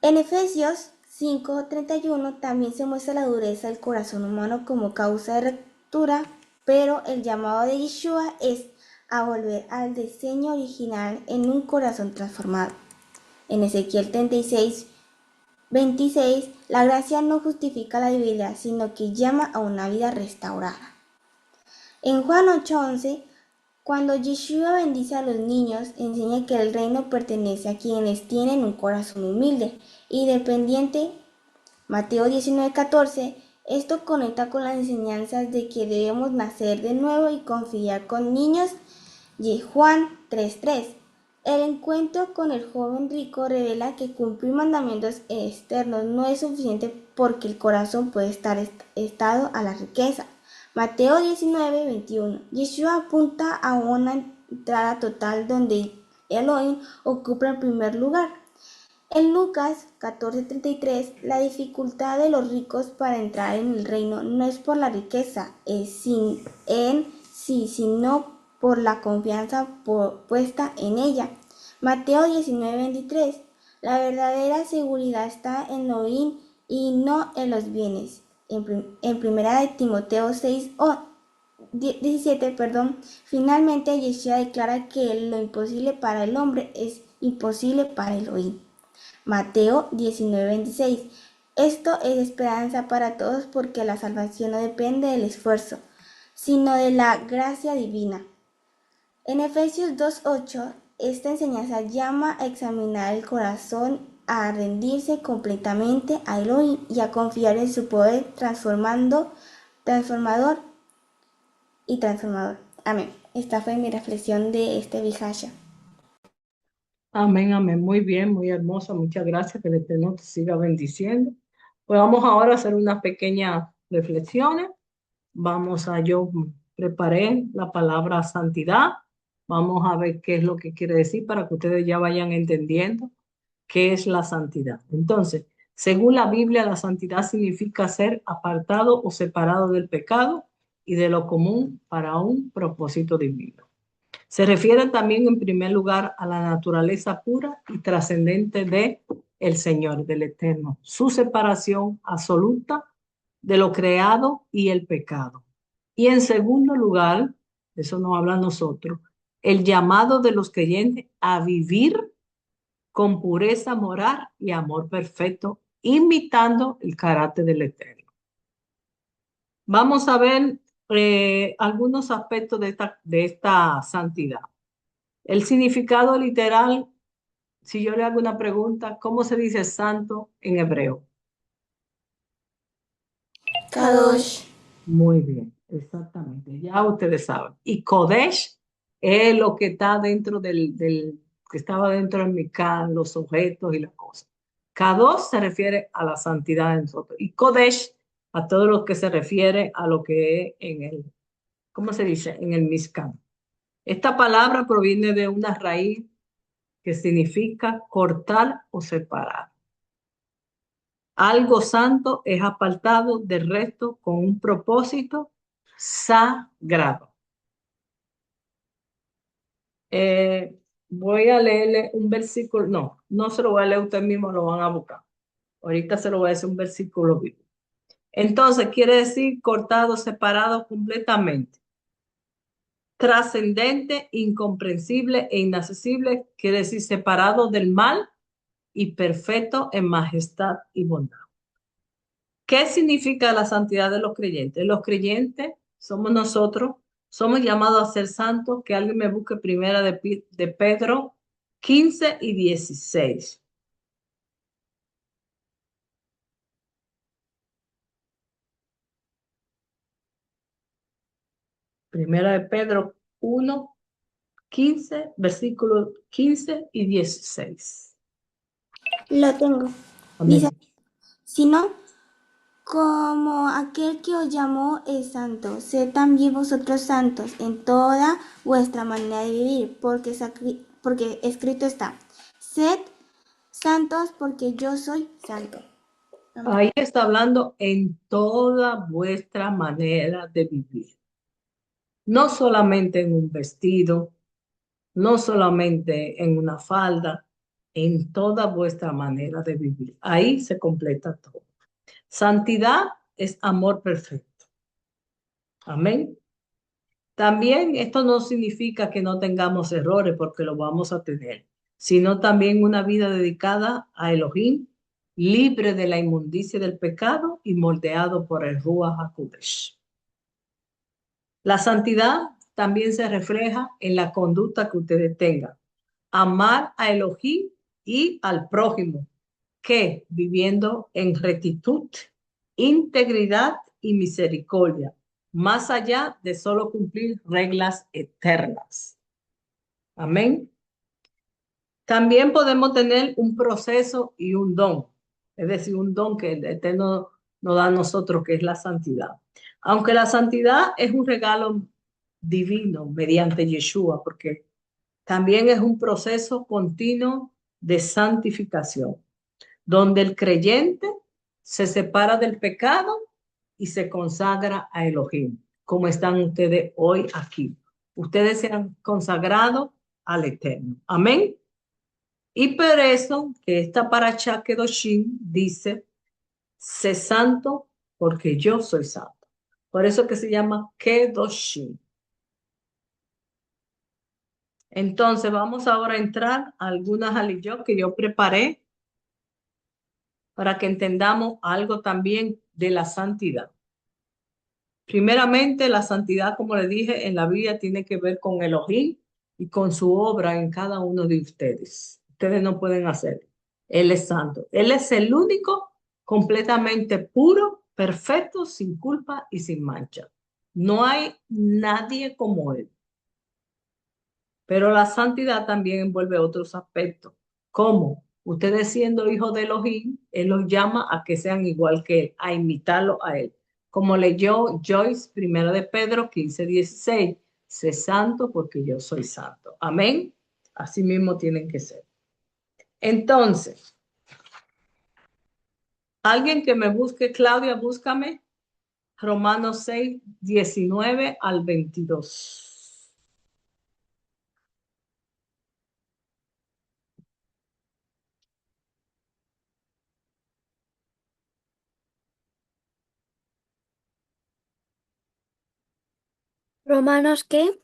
En Efesios 5:31 también se muestra la dureza del corazón humano como causa de ruptura, pero el llamado de Yeshua es a volver al diseño original en un corazón transformado. En Ezequiel 36:26, la gracia no justifica la debilidad, sino que llama a una vida restaurada. En Juan 8:11, cuando Yeshua bendice a los niños, enseña que el reino pertenece a quienes tienen un corazón humilde y dependiente. Mateo 19:14, esto conecta con las enseñanzas de que debemos nacer de nuevo y confiar con niños. Y Juan 3:3, el encuentro con el joven rico revela que cumplir mandamientos externos no es suficiente porque el corazón puede estar estado a la riqueza. Mateo 19:21, Yeshua apunta a una entrada total donde Elohim ocupa el primer lugar. En Lucas 14:33, la dificultad de los ricos para entrar en el reino no es por la riqueza sino por la confianza puesta en ella. Mateo 19:23, la verdadera seguridad está en Elohim y no en los bienes. En primera de Timoteo 6:17, finalmente Yeshua declara que lo imposible para el hombre es imposible para Elohim. Mateo 19:26, esto es esperanza para todos porque la salvación no depende del esfuerzo, sino de la gracia divina. En Efesios 2:8, esta enseñanza llama a examinar el corazón, a rendirse completamente a Elohim y a confiar en su poder transformador. Amén. Esta fue mi reflexión de este Vijaya. Amén, amén. Muy bien, muy hermosa. Muchas gracias. Que el Eterno te siga bendiciendo. Pues vamos ahora a hacer unas pequeñas reflexiones. Yo preparé la palabra santidad. Vamos a ver qué es lo que quiere decir para que ustedes ya vayan entendiendo qué es la santidad. Entonces, según la Biblia, la santidad significa ser apartado o separado del pecado y de lo común para un propósito divino. Se refiere también en primer lugar a la naturaleza pura y trascendente de el Señor, del Eterno, su separación absoluta de lo creado y el pecado. Y en segundo lugar, eso nos habla a nosotros, el llamado de los creyentes a vivir con pureza moral y amor perfecto, imitando el carácter del Eterno. Vamos a ver algunos aspectos de esta santidad. El significado literal, si yo le hago una pregunta, ¿cómo se dice santo en hebreo? Kadosh. Muy bien, exactamente, ya ustedes saben. Y Kodesh es lo que está dentro que estaba dentro del Micán, los objetos y las cosas. Kadosh se refiere a la santidad de nosotros y Kodesh a todo lo que se refiere a lo que es ¿cómo se dice? En el Mizkan. Esta palabra proviene de una raíz que significa cortar o separar. Algo santo es apartado del resto con un propósito sagrado. Voy a leerle un versículo, no se lo voy a leer, usted mismo lo van a buscar. Ahorita se lo voy a decir un versículo vivo. Entonces, quiere decir cortado, separado completamente. Trascendente, incomprensible e inaccesible, quiere decir separado del mal y perfecto en majestad y bondad. ¿Qué significa la santidad de los creyentes? Los creyentes somos nosotros, somos llamados a ser santos. Que alguien me busque primera de Pedro 15 y 16. Primera de Pedro 1, 15, versículos 15 y 16. Lo tengo. Amén. Dice, sino como aquel que os llamó es santo, sed también vosotros santos en toda vuestra manera de vivir, porque escrito está, sed santos porque yo soy santo. Amén. Ahí está hablando en toda vuestra manera de vivir. No solamente en un vestido, no solamente en una falda, en toda vuestra manera de vivir. Ahí se completa todo. Santidad es amor perfecto. Amén. También esto no significa que no tengamos errores, porque lo vamos a tener, sino también una vida dedicada a Elohim, libre de la inmundicia del pecado y moldeado por el Ruach HaKodesh. La santidad también se refleja en la conducta que ustedes tengan. Amar a Elohim y al prójimo, que viviendo en rectitud, integridad y misericordia, más allá de solo cumplir reglas eternas. Amén. También podemos tener un proceso y un don, es decir, un don que el Eterno nos da a nosotros, que es la santidad. Aunque la santidad es un regalo divino mediante Yeshua, porque también es un proceso continuo de santificación, donde el creyente se separa del pecado y se consagra a Elohim, como están ustedes hoy aquí. Ustedes se han consagrado al Eterno. Amén. Y por eso que esta parashá Kedoshim dice, sé santo porque yo soy santo. Por eso que se llama Kedoshim. Entonces vamos ahora a entrar a algunas aliyot que yo preparé para que entendamos algo también de la santidad. Primeramente, la santidad, como le dije, en la Biblia tiene que ver con Elohim, y con su obra en cada uno de ustedes. Ustedes no pueden hacerlo. Él es santo. Él es el único completamente puro, perfecto, sin culpa y sin mancha. No hay nadie como él. Pero la santidad también envuelve otros aspectos. ¿Cómo? Ustedes siendo hijos de Elohim, Él los llama a que sean igual que Él, a imitarlo a Él. Como leyó Joyce, 1 de Pedro 15:16, sé santo porque yo soy santo. Amén. Así mismo tienen que ser. Entonces, alguien que me busque, Claudia, búscame. Romanos 6:19 al 22. ¿Romanos qué?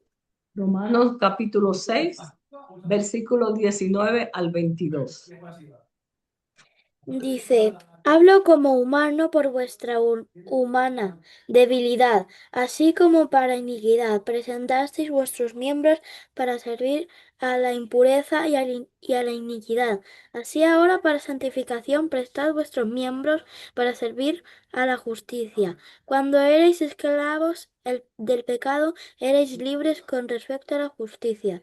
Romanos capítulo 6, versículos 19 al 22. Dice, hablo como humano por vuestra humana debilidad, así como para iniquidad. Presentasteis vuestros miembros para servir a la impureza y a la iniquidad. Así ahora para santificación prestad vuestros miembros para servir a la justicia. Cuando erais esclavos del pecado, erais libres con respecto a la justicia.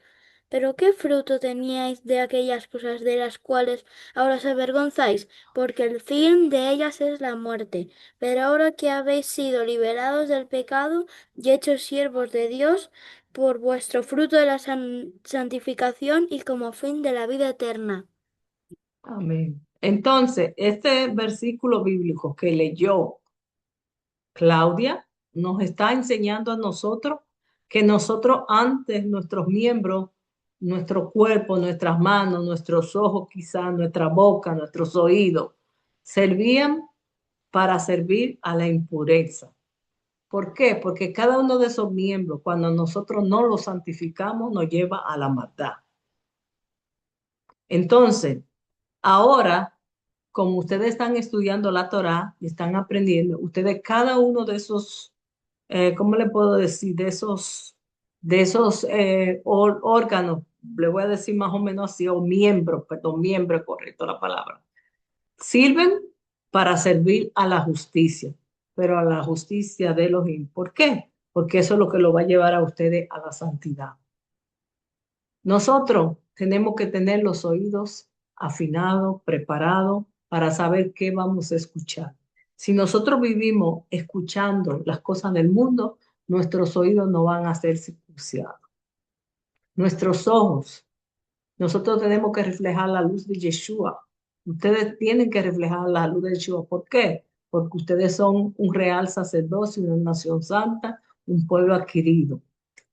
Pero ¿qué fruto teníais de aquellas cosas de las cuales ahora os avergonzáis? Porque el fin de ellas es la muerte. Pero ahora que habéis sido liberados del pecado y hechos siervos de Dios, por vuestro fruto de la santificación y como fin de la vida eterna. Amén. Entonces, este versículo bíblico que leyó Claudia nos está enseñando a nosotros que nosotros antes, nuestros miembros, nuestro cuerpo, nuestras manos, nuestros ojos, quizás nuestra boca, nuestros oídos, servían para servir a la impureza. ¿Por qué? Porque cada uno de esos miembros, cuando nosotros no los santificamos, nos lleva a la maldad. Entonces, ahora, como ustedes están estudiando la Torá y están aprendiendo, ustedes cada uno de esos, ¿cómo le puedo decir? De esos órganos, le voy a decir más o menos así, o miembros, perdón, miembro, correcto la palabra, sirven para servir a la justicia, pero a la justicia de Elohim. ¿Por qué? Porque eso es lo que lo va a llevar a ustedes a la santidad. Nosotros tenemos que tener los oídos afinados, preparados para saber qué vamos a escuchar. Si nosotros vivimos escuchando las cosas del mundo, nuestros oídos no van a ser circuncidados. Nuestros ojos, nosotros tenemos que reflejar la luz de Yeshua. Ustedes tienen que reflejar la luz de Yeshua. ¿Por qué? Porque ustedes son un real sacerdocio, una nación santa, un pueblo adquirido.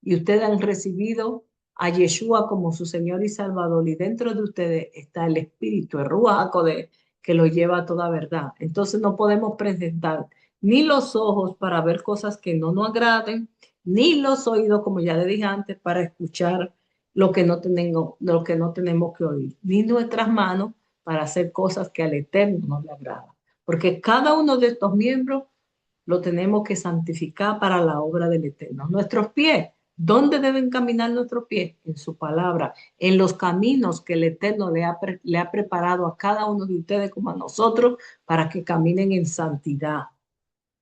Y ustedes han recibido a Yeshua como su Señor y Salvador. Y dentro de ustedes está el Espíritu, el Ruach HaKodesh, que lo lleva a toda verdad. Entonces no podemos presentar ni los ojos para ver cosas que no nos agraden, ni los oídos, como ya le dije antes, para escuchar lo que no tenemos que oír, ni nuestras manos para hacer cosas que al Eterno no le agradan. Porque cada uno de estos miembros lo tenemos que santificar para la obra del Eterno. Nuestros pies, ¿dónde deben caminar nuestros pies? En su palabra, en los caminos que el Eterno le ha preparado a cada uno de ustedes como a nosotros para que caminen en santidad.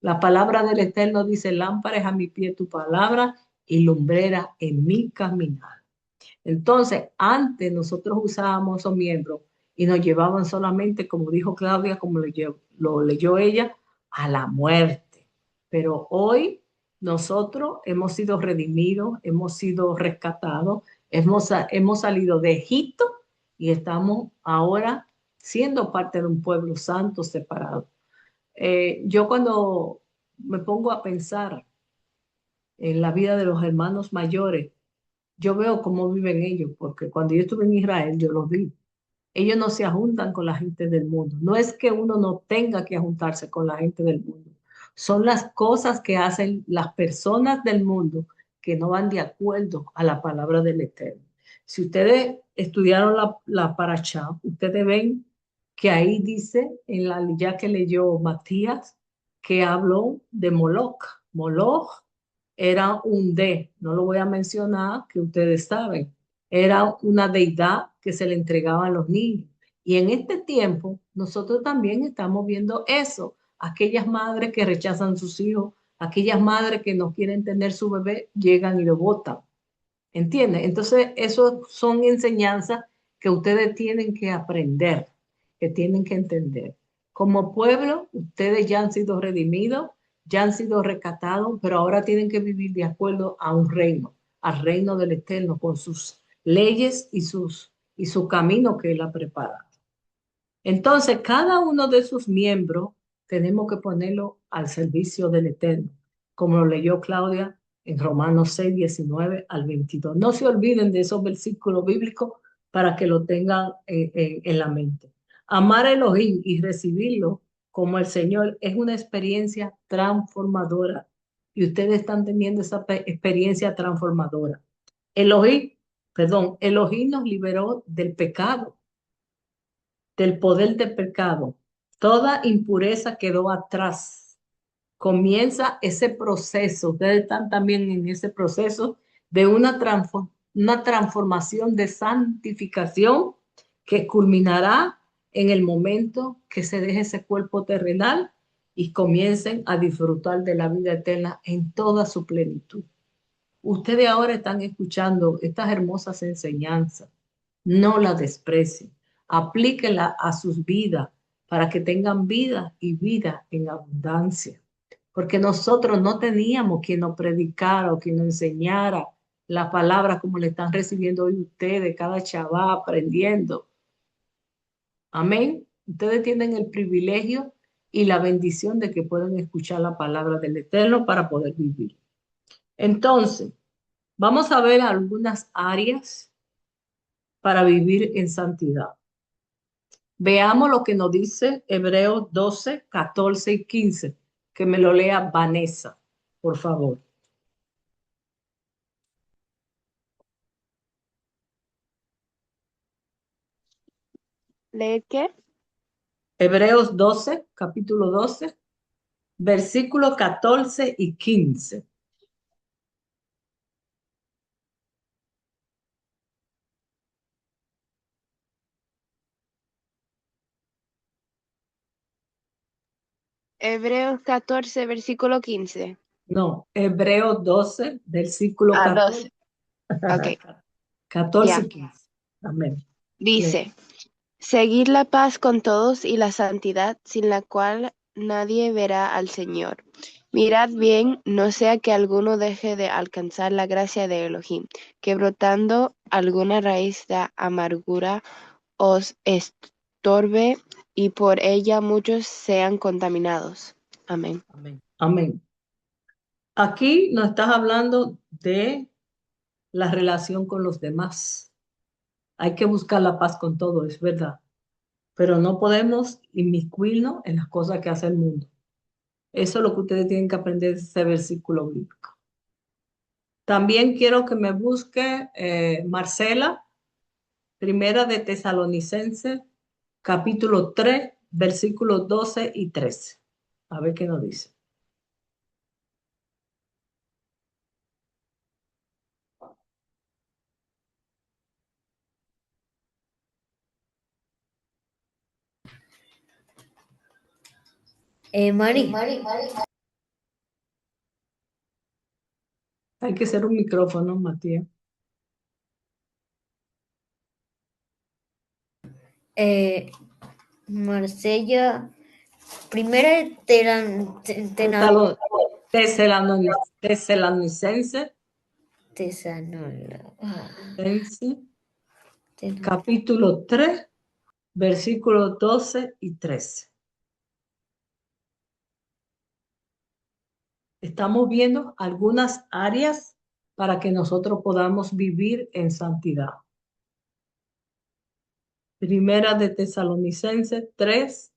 La palabra del Eterno dice, lámpara es a mi pie tu palabra y lumbrera en mi caminar. Entonces, antes nosotros usábamos esos miembros y nos llevaban solamente, como dijo Claudia, como lo leyó ella, a la muerte. Pero hoy nosotros hemos sido redimidos, hemos sido rescatados, hemos salido de Egipto y estamos ahora siendo parte de un pueblo santo separado. Yo cuando me pongo a pensar en la vida de los hermanos mayores, yo veo cómo viven ellos, porque cuando yo estuve en Israel, yo los vi. Ellos no se juntan con la gente del mundo. No es que uno no tenga que juntarse con la gente del mundo. Son las cosas que hacen las personas del mundo que no van de acuerdo a la palabra del Eterno. Si ustedes estudiaron la Parashá, ustedes ven que ahí dice, en la ya que leyó Matías, que habló de Moloch. Moloch era un D, no lo voy a mencionar, que ustedes saben. Era una deidad que se le entregaba a los niños. Y en este tiempo, nosotros también estamos viendo eso. Aquellas madres que rechazan sus hijos, aquellas madres que no quieren tener su bebé, llegan y lo botan. ¿Entienden? Entonces, eso son enseñanzas que ustedes tienen que aprender, que tienen que entender. Como pueblo, ustedes ya han sido redimidos, ya han sido rescatados, pero ahora tienen que vivir de acuerdo a un reino, al reino del Eterno, con sus leyes y su camino que Él ha preparado. Entonces, cada uno de sus miembros tenemos que ponerlo al servicio del Eterno, como lo leyó Claudia en Romanos 6, 19 al 22. No se olviden de esos versículos bíblicos para que lo tengan en la mente. Amar a Elohim y recibirlo como el Señor es una experiencia transformadora y ustedes están teniendo esa experiencia transformadora. Elohim nos liberó del pecado, del poder del pecado. Toda impureza quedó atrás. Comienza ese proceso, ustedes están también en ese proceso de una transformación de santificación que culminará en el momento que se deje ese cuerpo terrenal y comiencen a disfrutar de la vida eterna en toda su plenitud. Ustedes ahora están escuchando estas hermosas enseñanzas. No las desprecien. Aplíquenlas a sus vidas para que tengan vida y vida en abundancia. Porque nosotros no teníamos quien nos predicara o quien nos enseñara la palabra como le están recibiendo hoy ustedes, cada chaval aprendiendo. Amén. Ustedes tienen el privilegio y la bendición de que pueden escuchar la palabra del Eterno para poder vivir. Entonces, vamos a ver algunas áreas para vivir en santidad. Veamos lo que nos dice Hebreos 12, 14 y 15, que me lo lea Vanessa, por favor. ¿Leer qué? Hebreos 12, capítulo 12, versículos 14 y 15. Hebreos 14, versículo 15. No, Hebreos 12, versículo 14. 12. Ok, 14 ya. y 15. Amén. Dice, seguid la paz con todos y la santidad, sin la cual nadie verá al Señor. Mirad bien, no sea que alguno deje de alcanzar la gracia de Elohim, que brotando alguna raíz de amargura os estorbe y por ella muchos sean contaminados. Amén. Amén. Amén. Aquí nos estás hablando de la relación con los demás. Hay que buscar la paz con todo, es verdad, pero no podemos inmiscuirnos en las cosas que hace el mundo. Eso es lo que ustedes tienen que aprender de ese versículo bíblico. También quiero que me busque Marcela, primera de Tesalonicenses, capítulo 3, versículos 12 y 13. A ver qué nos dice. Mari, Hay que hacer un micrófono, Matías. Marsella, primera de Tesalonicenses, capítulo 3, versículos 12 y 13. Estamos viendo algunas áreas para que nosotros podamos vivir en santidad. Primera de Tesalonicenses 3,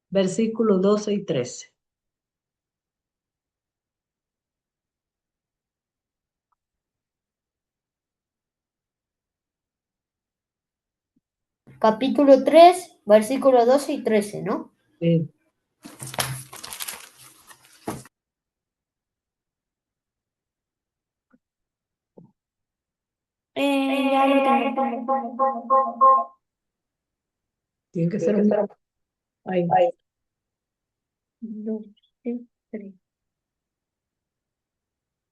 versículos 12 y 13. capítulo 3, versículos 12 y 13, ¿no? Sí. Ya ya lo tengo. Tiene que ser ahí.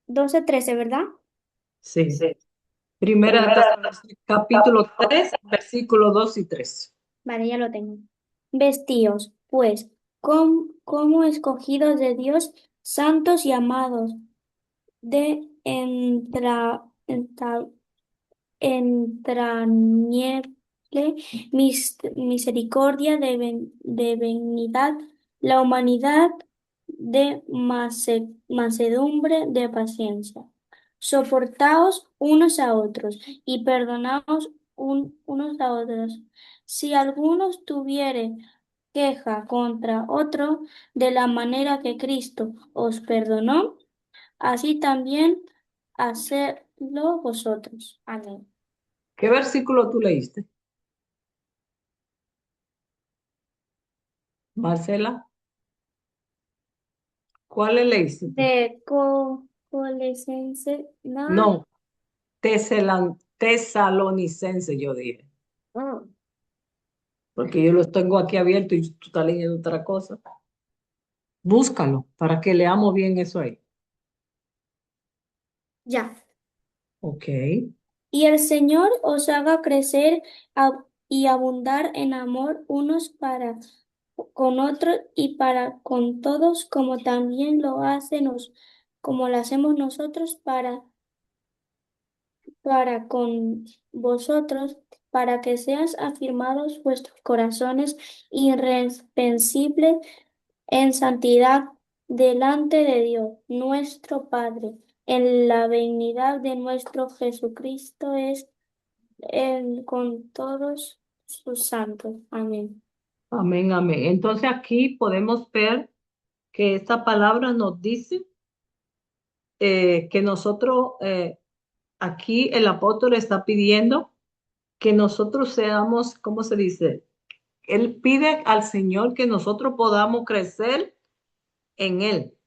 12:13, ¿verdad? Sí. Primera de Tesalonicenses, capítulo 3, versículos 2 y 3. Vale, ya lo tengo. Vestíos, pues, como escogidos de Dios, santos y amados, de entrañable misericordia, de benignidad, la humanidad, de mansedumbre, de paciencia. Soportaos unos a otros y perdonaos unos a otros. Si alguno tuviere queja contra otro, de la manera que Cristo os perdonó, así también hacedlo vosotros. Amén. ¿Qué versículo tú leíste, Marcela? ¿Cuál le leíste tú? De Colosenses, ¿no? No, tesalonicense, yo dije, porque yo los tengo aquí abiertos y tú estás leyendo otra cosa. Búscalo para que leamos bien eso ahí. Ya. Ok. Y el Señor os haga crecer y abundar en amor unos para con otros y para con todos, como también como lo hacemos nosotros para con vosotros, para que seas afirmados vuestros corazones irreprensibles en santidad delante de Dios, nuestro Padre, en la benignidad de nuestro Jesucristo con todos sus santos. Amén. Amén, amén. Entonces aquí podemos ver que esta palabra nos dice que nosotros, aquí el apóstol está pidiendo que nosotros seamos, ¿cómo se dice? Él pide al Señor que nosotros podamos crecer en Él.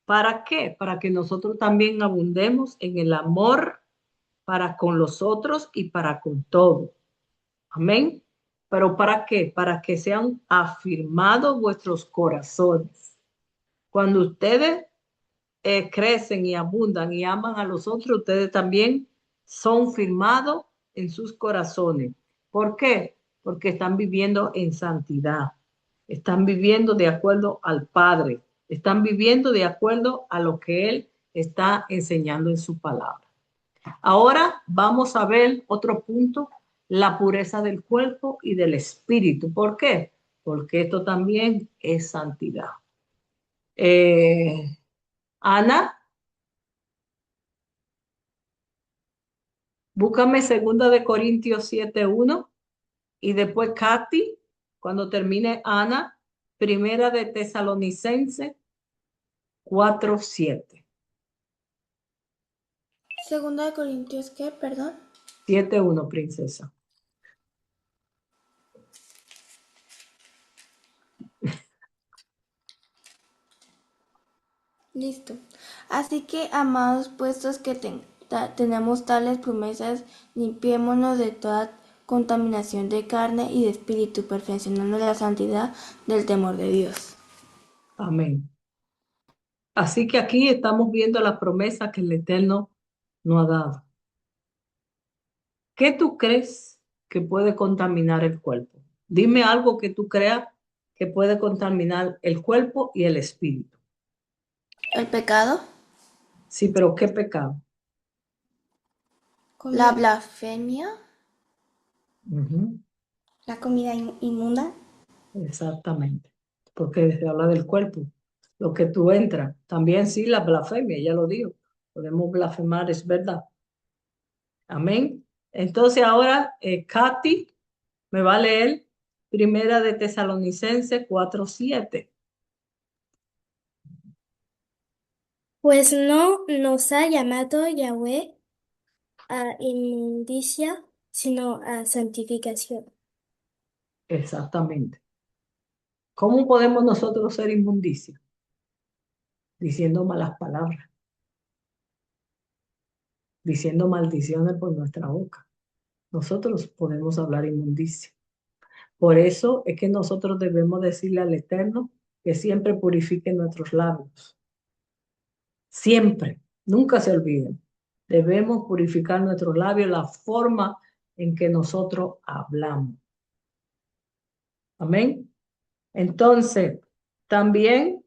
¿Para qué? Para que nosotros también abundemos en el amor para con los otros y para con todos. Amén. ¿Pero para qué? Para que sean afirmados vuestros corazones. Cuando ustedes crecen y abundan y aman a los otros, ustedes también son firmados en sus corazones. ¿Por qué? Porque están viviendo en santidad, están viviendo de acuerdo al Padre, están viviendo de acuerdo a lo que Él está enseñando en su palabra. Ahora vamos a ver otro punto, la pureza del cuerpo y del espíritu. ¿Por qué? Porque esto también es santidad. Ana, búscame 2 Corintios 7:1 y después Katy, cuando termine Ana, Primera de Tesalonicense 4:7. Segunda de Corintios, ¿qué? Perdón. 7:1, princesa. Listo. Así que, amados, puestos que tenemos tales promesas, limpiémonos de toda contaminación de carne y de espíritu, perfeccionando la santidad del temor de Dios. Amén. Así que aquí estamos viendo la promesa que el Eterno nos ha dado. ¿Qué tú crees que puede contaminar el cuerpo? Dime algo que tú creas que puede contaminar el cuerpo y el espíritu. ¿El pecado? Sí, pero ¿qué pecado? La blasfemia. Ujú, La comida inmunda. exactamente. Porque se habla del cuerpo. Lo que tú entras. También sí, la blasfemia, ya lo digo. Podemos blasfemar, es verdad. Amén. Entonces ahora, Katy me va a leer Primera de Tesalonicenses 4:7. Pues no nos ha llamado Yahweh a inmundicia, sino a santificación. Exactamente. ¿Cómo podemos nosotros ser inmundicia? Diciendo malas palabras, diciendo maldiciones por nuestra boca. Nosotros podemos hablar inmundicia. Por eso es que nosotros debemos decirle al Eterno que siempre purifique nuestros labios. Siempre, nunca se olviden. Debemos purificar nuestros labios, la forma en que nosotros hablamos. Amén. Entonces, también,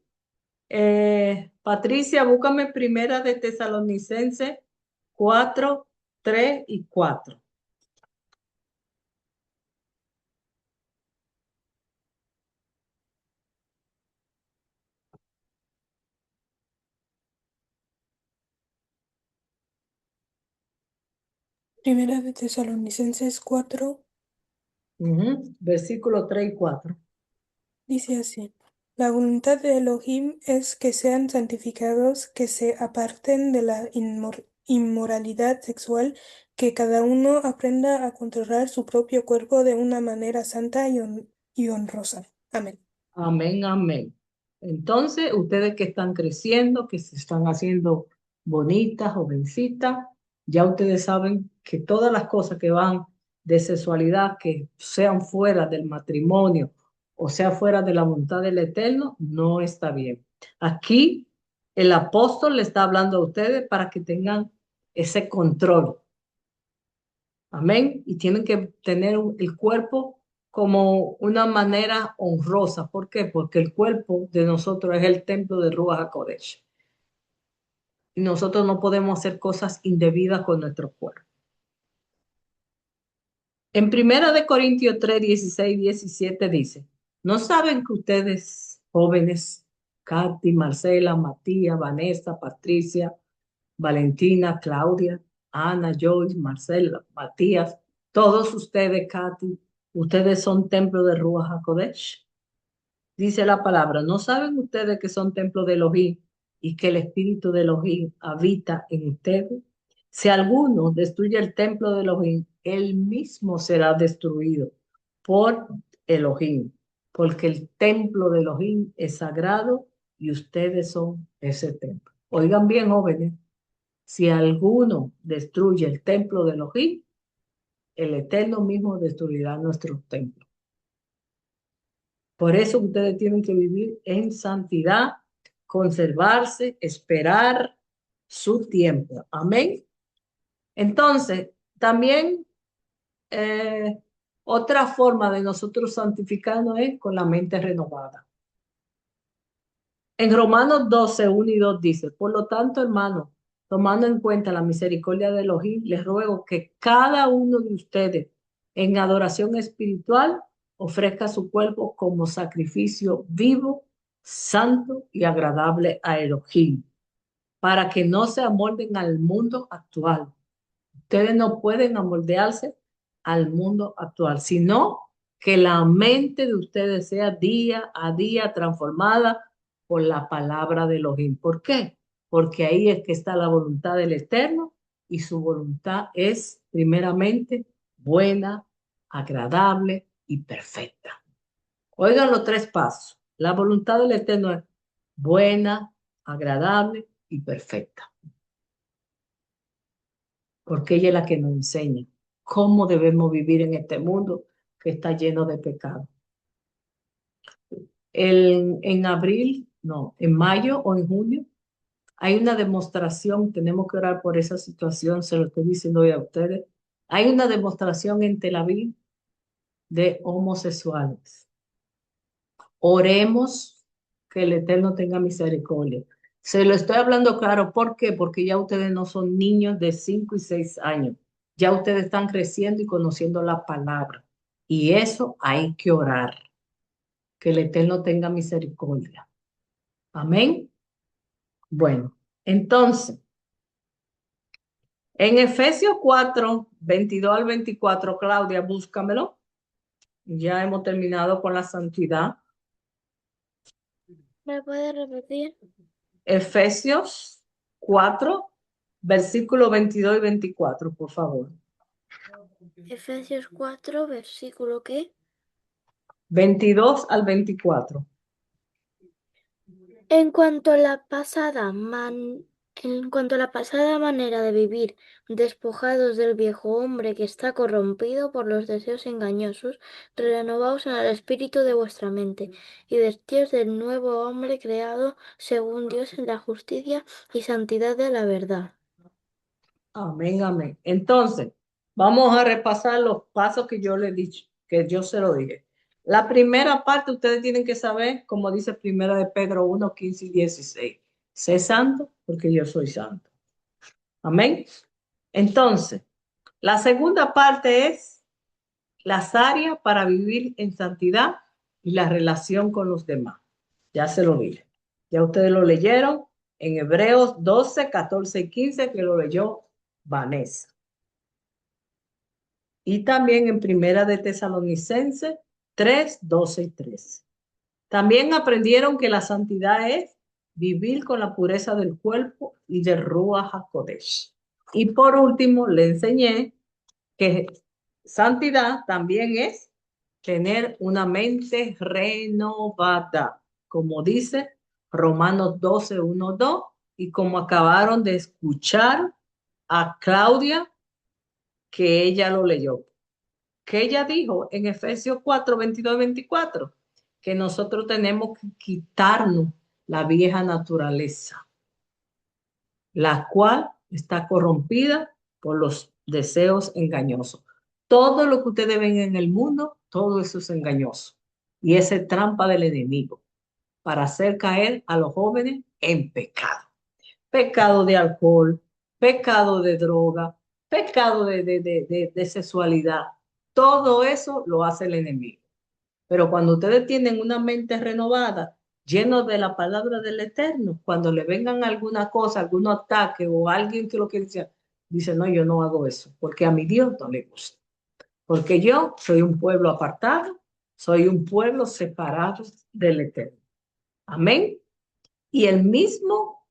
Patricia, búscame primera de Tesalonicenses 4, 3 y 4. Primera de Tesalonicenses 4 Versículos 3 y 4. dice así: La voluntad de Elohim es que sean santificados, que se aparten de la inmoralidad sexual, que cada uno aprenda a controlar su propio cuerpo de una manera santa y honrosa. Amén. Amén, amén. Entonces, ustedes que están creciendo, que se están haciendo bonitas, jovencitas, ya ustedes saben que todas las cosas que van de sexualidad, que sean fuera del matrimonio o sea fuera de la voluntad del Eterno, no está bien. Aquí el apóstol le está hablando a ustedes para que tengan ese control. Amén. Y tienen que tener el cuerpo como una manera honrosa. ¿Por qué? Porque el cuerpo de nosotros es el templo de Ruach HaKodesh. Y nosotros no podemos hacer cosas indebidas con nuestro cuerpo. En Primera de Corintios 3, 16, 17 dice, ¿no saben que ustedes, jóvenes, Katy, Marcela, Matías, Vanessa, Patricia, Valentina, Claudia, Ana, Joyce, Marcela, Matías, todos ustedes, Katy, ustedes son templo de Ruach HaKodesh? Dice la palabra, ¿no saben ustedes que son templo de Elohim y que el espíritu de Elohim habita en ustedes? Si alguno destruye el templo de Elohim, él mismo será destruido por Elohim, porque el templo de Elohim es sagrado y ustedes son ese templo. Oigan bien, jóvenes, si alguno destruye el templo de Elohim, el Eterno mismo destruirá nuestros templos. Por eso ustedes tienen que vivir en santidad, conservarse, esperar su tiempo. Amén. Entonces, también otra forma de nosotros santificarnos es con la mente renovada. En Romanos 12, 1 y 2 dice, por lo tanto, hermanos, tomando en cuenta la misericordia de Elohim, les ruego que cada uno de ustedes en adoración espiritual ofrezca su cuerpo como sacrificio vivo, santo y agradable a Elohim, para que no se amolden al mundo actual. Ustedes no pueden amoldearse al mundo actual, sino que la mente de ustedes sea día a día transformada por la palabra de Elohim. ¿Por qué? Porque ahí es que está la voluntad del Eterno y su voluntad es primeramente buena, agradable y perfecta. Oigan los tres pasos. La voluntad del Eterno es buena, agradable y perfecta. Porque ella es la que nos enseña cómo debemos vivir en este mundo que está lleno de pecado. En abril, no, en mayo o en junio, hay una demostración, tenemos que orar por esa situación, se lo estoy diciendo hoy a ustedes. Hay una demostración en Tel Aviv de homosexuales. Oremos que el Eterno tenga misericordia. Se lo estoy hablando claro, ¿por qué? Porque ya ustedes no son niños de 5 y 6 años. Ya ustedes están creciendo y conociendo la palabra. Y eso hay que orar. Que el Eterno tenga misericordia. Amén. Bueno, entonces, en Efesios 4, 22 al 24, Claudia, búscamelo. Ya hemos terminado con la santidad. ¿Me puedes repetir? Efesios 4, versículos 22 y 24, por favor. Efesios 4, versículo ¿qué? 22 al 24. En cuanto a la pasada En cuanto a la pasada manera de vivir, despojados del viejo hombre que está corrompido por los deseos engañosos, renovaos en el espíritu de vuestra mente, y vestíos del nuevo hombre creado según Dios en la justicia y santidad de la verdad. Amén, amén. Entonces, vamos a repasar los pasos que yo le he dicho, que yo se lo dije. La primera parte ustedes tienen que saber, como dice primera de Pedro 1, 15 y 16. Sé santo porque yo soy santo. Amén. Entonces, la segunda parte es las áreas para vivir en santidad y la relación con los demás. Ya se lo dije. Ya ustedes lo leyeron en Hebreos 12, 14 y 15, que lo leyó Vanessa. Y también en Primera de Tesalonicenses 3, 12 y 13. También aprendieron que la santidad es vivir con la pureza del cuerpo y del Ruach HaKodesh. Y por último, le enseñé que santidad también es tener una mente renovada, como dice Romanos 12, 1, 2, y como acabaron de escuchar a Claudia, que ella lo leyó, que ella dijo en Efesios 4, 22 y 24, que nosotros tenemos que quitarnos la vieja naturaleza, la cual está corrompida por los deseos engañosos. Todo lo que ustedes ven en el mundo, todo eso es engañoso. Y esa es trampa del enemigo para hacer caer a los jóvenes en pecado. Pecado de alcohol, pecado de droga, pecado de sexualidad. Todo eso lo hace el enemigo. Pero cuando ustedes tienen una mente renovada, llenos de la palabra del Eterno, cuando le vengan alguna cosa, algún ataque o alguien que lo que dice, no, yo no hago eso, porque a mi Dios no le gusta. Porque yo soy un pueblo apartado, soy un pueblo separado del Eterno. Amén. Y el mismo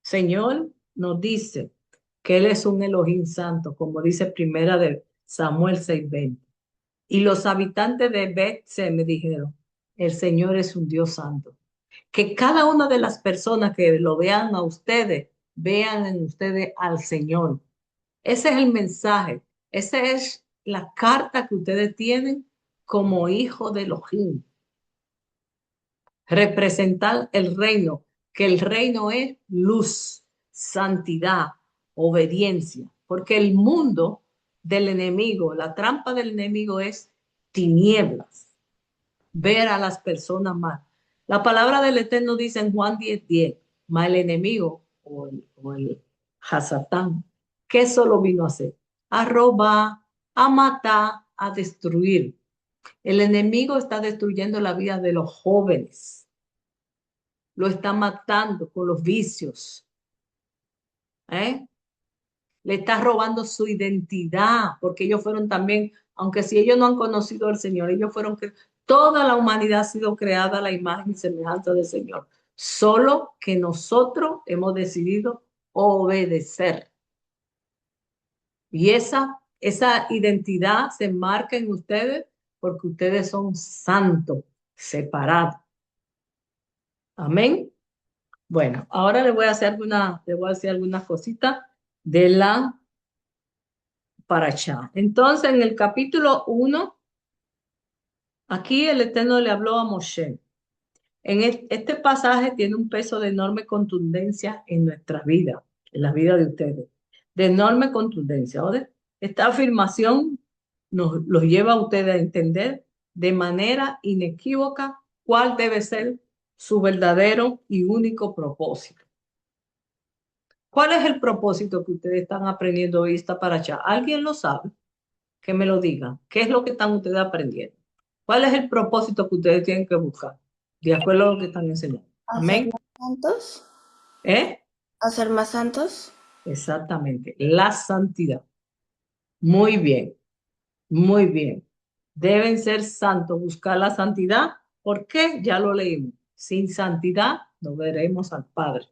Señor nos dice que Él es un Elohim santo, como dice primera de Samuel 6:20. Y los habitantes de Bet-Se me dijeron, el Señor es un Dios santo. Que cada una de las personas que lo vean a ustedes, vean en ustedes al Señor. Ese es el mensaje. Esa es la carta que ustedes tienen como hijo de Elohim. Representar el reino, que el reino es luz, santidad, obediencia, porque el mundo del enemigo, la trampa del enemigo es tinieblas, ver a las personas mal. La palabra del Eterno dice en Juan 10:10, más el enemigo o el Hasatán, ¿qué solo vino a hacer? A robar, a matar, a destruir. El enemigo está destruyendo la vida de los jóvenes. Lo está matando con los vicios. Le está robando su identidad, porque ellos fueron también, aunque si ellos no han conocido al Señor, ellos fueron que toda la humanidad ha sido creada a la imagen y semejanza del Señor. Solo que nosotros hemos decidido obedecer. Y esa identidad se marca en ustedes porque ustedes son santos, separados. Amén. Bueno, ahora le voy a decir algunas cositas de la Parashá. Entonces, en el capítulo 1, aquí el Eterno le habló a Moshe. En este pasaje tiene un peso de enorme contundencia en nuestra vida, en la vida de ustedes, de enorme contundencia. ¿Oye? Esta afirmación los lleva a ustedes a entender de manera inequívoca cuál debe ser su verdadero y único propósito. ¿Cuál es el propósito que ustedes están aprendiendo hoy esta Parashá? ¿Alguien lo sabe? Que me lo digan. ¿Qué es lo que están ustedes aprendiendo? ¿Cuál es el propósito que ustedes tienen que buscar? De acuerdo a lo que están enseñando. ¿Hacer Amén. más santos? ¿Eh? ¿Hacer más santos? Exactamente. La santidad. Muy bien. Muy bien. Deben ser santos. Buscar la santidad. ¿Por qué? Ya lo leímos. Sin santidad no veremos al Padre.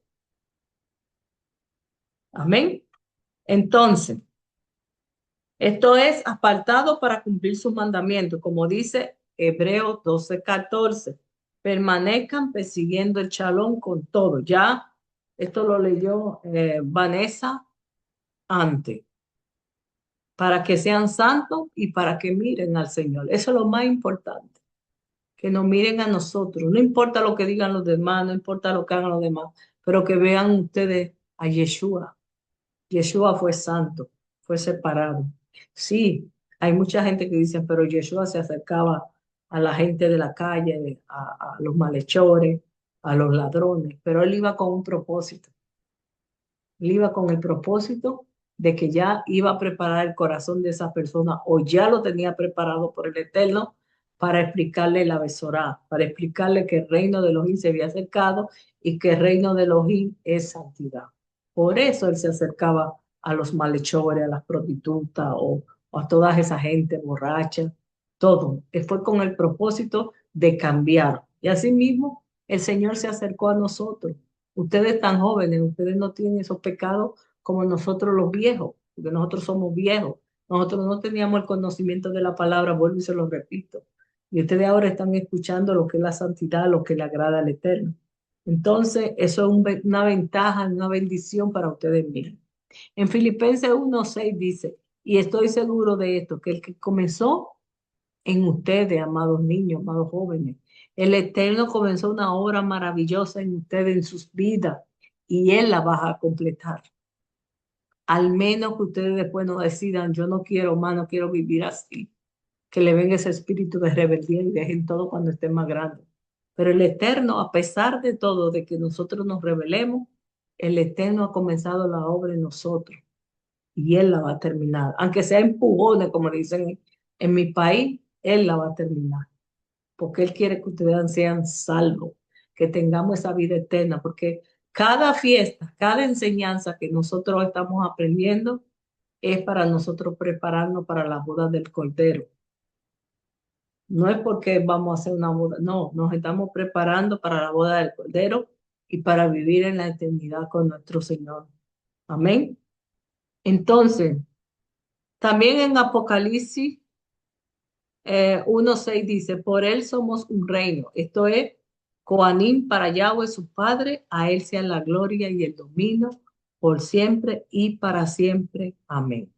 Amén. Entonces, esto es apartado para cumplir sus mandamientos, como dice Hebreos 12:14. Permanezcan persiguiendo el shalom con todo. Ya Esto lo leyó Vanessa antes, para que sean santos y para que miren al Señor. Eso es lo más importante, que nos miren a nosotros. No importa lo que digan los demás, no importa lo que hagan los demás, pero que vean ustedes a Yeshua. Yeshua fue santo, fue separado. Sí, hay mucha gente que dice, pero Yeshua se acercaba a la gente de la calle, a los malhechores, a los ladrones, pero él iba con un propósito. Él iba con el propósito de que ya iba a preparar el corazón de esa persona o ya lo tenía preparado por el Eterno para explicarle la Besorá, para explicarle que el reino de Elohim se había acercado y que el reino de Elohim es santidad. Por eso él se acercaba a los malhechores, a las prostitutas o a toda esa gente borracha, todo. Fue con el propósito de cambiar. Y así mismo el Señor se acercó a nosotros. Ustedes tan jóvenes, ustedes no tienen esos pecados como nosotros los viejos, porque nosotros somos viejos. Nosotros no teníamos el conocimiento de la palabra, vuelvo y se lo repito. Y ustedes ahora están escuchando lo que es la santidad, lo que le agrada al Eterno. Entonces, eso es una ventaja, una bendición para ustedes mismos. En Filipenses 1:6 dice, y estoy seguro de esto, que el que comenzó en ustedes, amados niños, amados jóvenes, el Eterno comenzó una obra maravillosa en ustedes, en sus vidas, y Él la va a completar. Al menos que ustedes después no decidan, yo no quiero más, no quiero vivir así, que le venga ese espíritu de rebeldía y dejen todo cuando estén más grandes. Pero el Eterno, a pesar de todo, de que nosotros nos rebelemos, el Eterno ha comenzado la obra en nosotros y Él la va a terminar. Aunque sea empujones, como dicen en mi país, Él la va a terminar. Porque Él quiere que ustedes sean salvos, que tengamos esa vida eterna, porque cada fiesta, cada enseñanza que nosotros estamos aprendiendo es para nosotros prepararnos para la boda del Cordero. No es porque vamos a hacer una boda, no, nos estamos preparando para la boda del Cordero y para vivir en la eternidad con nuestro Señor. Amén. Entonces, también en Apocalipsis 1:6 dice, por él somos un reino. Esto es Coanim para Yahweh su Padre, a él sea la gloria y el dominio por siempre y para siempre. Amén.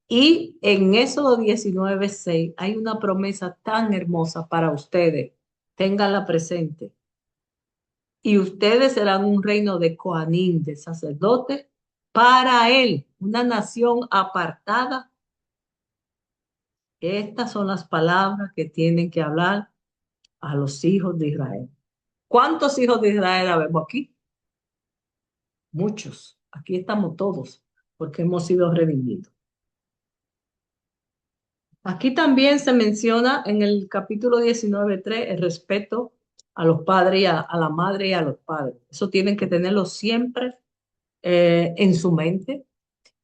Y en Éxodo 19:6 hay una promesa tan hermosa para ustedes. Ténganla presente. Y ustedes serán un reino de Coanim, de sacerdotes, para él, una nación apartada. Estas son las palabras que tienen que hablar a los hijos de Israel. ¿Cuántos hijos de Israel habemos aquí? Muchos. Aquí estamos todos porque hemos sido redimidos. Aquí también se menciona en el capítulo 19:3 el respeto a los padres, a la madre y a los padres. Eso tienen que tenerlo siempre en su mente,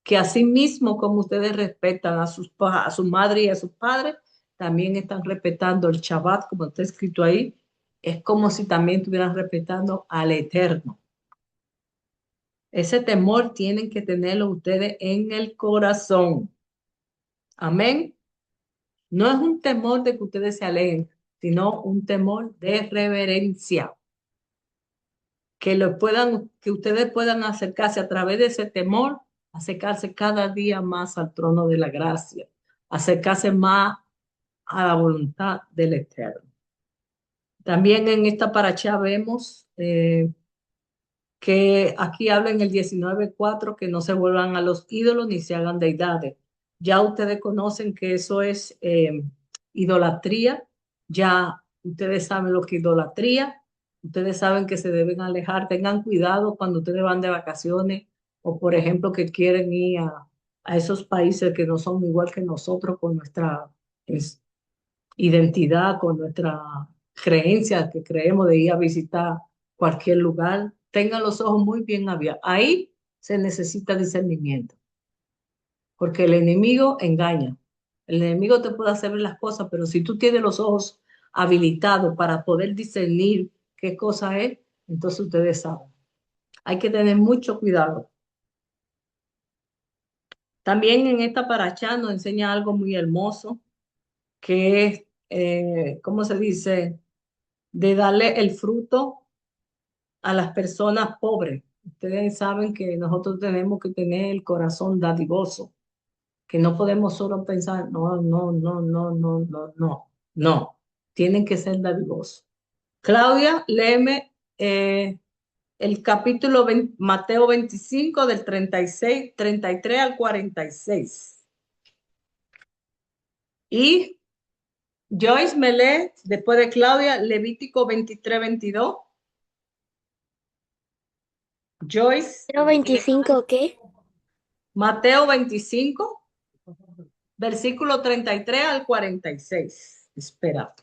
que así mismo como ustedes respetan a su madre y a sus padres, también están respetando el Shabbat, como está escrito ahí. Es como si también estuvieran respetando al Eterno. Ese temor tienen que tenerlo ustedes en el corazón. Amén. No es un temor de que ustedes se alejen, sino un temor de reverencia. Que ustedes puedan acercarse a través de ese temor, acercarse cada día más al trono de la gracia, acercarse más a la voluntad del Eterno. También en esta paracha vemos que aquí habla en el 19:4 que no se vuelvan a los ídolos ni se hagan deidades. Ya ustedes conocen que eso es idolatría, ya ustedes saben lo que es idolatría, ustedes saben que se deben alejar, tengan cuidado cuando ustedes van de vacaciones o por ejemplo que quieren ir a esos países que no son igual que nosotros con nuestra identidad, con nuestra creencia que creemos de ir a visitar cualquier lugar. Tengan los ojos muy bien abiertos. Ahí se necesita discernimiento, porque el enemigo engaña. El enemigo te puede hacer ver las cosas, pero si tú tienes los ojos habilitados para poder discernir qué cosa es, entonces ustedes saben. Hay que tener mucho cuidado. También en esta paracha nos enseña algo muy hermoso, que es, ¿cómo se dice? De darle el fruto a las personas pobres. Ustedes saben que nosotros tenemos que tener el corazón dadivoso, que no podemos solo pensar, no, no, no, no, no, no, no, no. Tienen que ser dadivosos. Claudia, léeme el capítulo Mateo 25 del 36, 33 al 46. Y Joyce me lee, después de Claudia, Levítico 23, 22. Joyce, ¿Pero 25 qué? Mateo 25, versículo 33 al 46. Espera.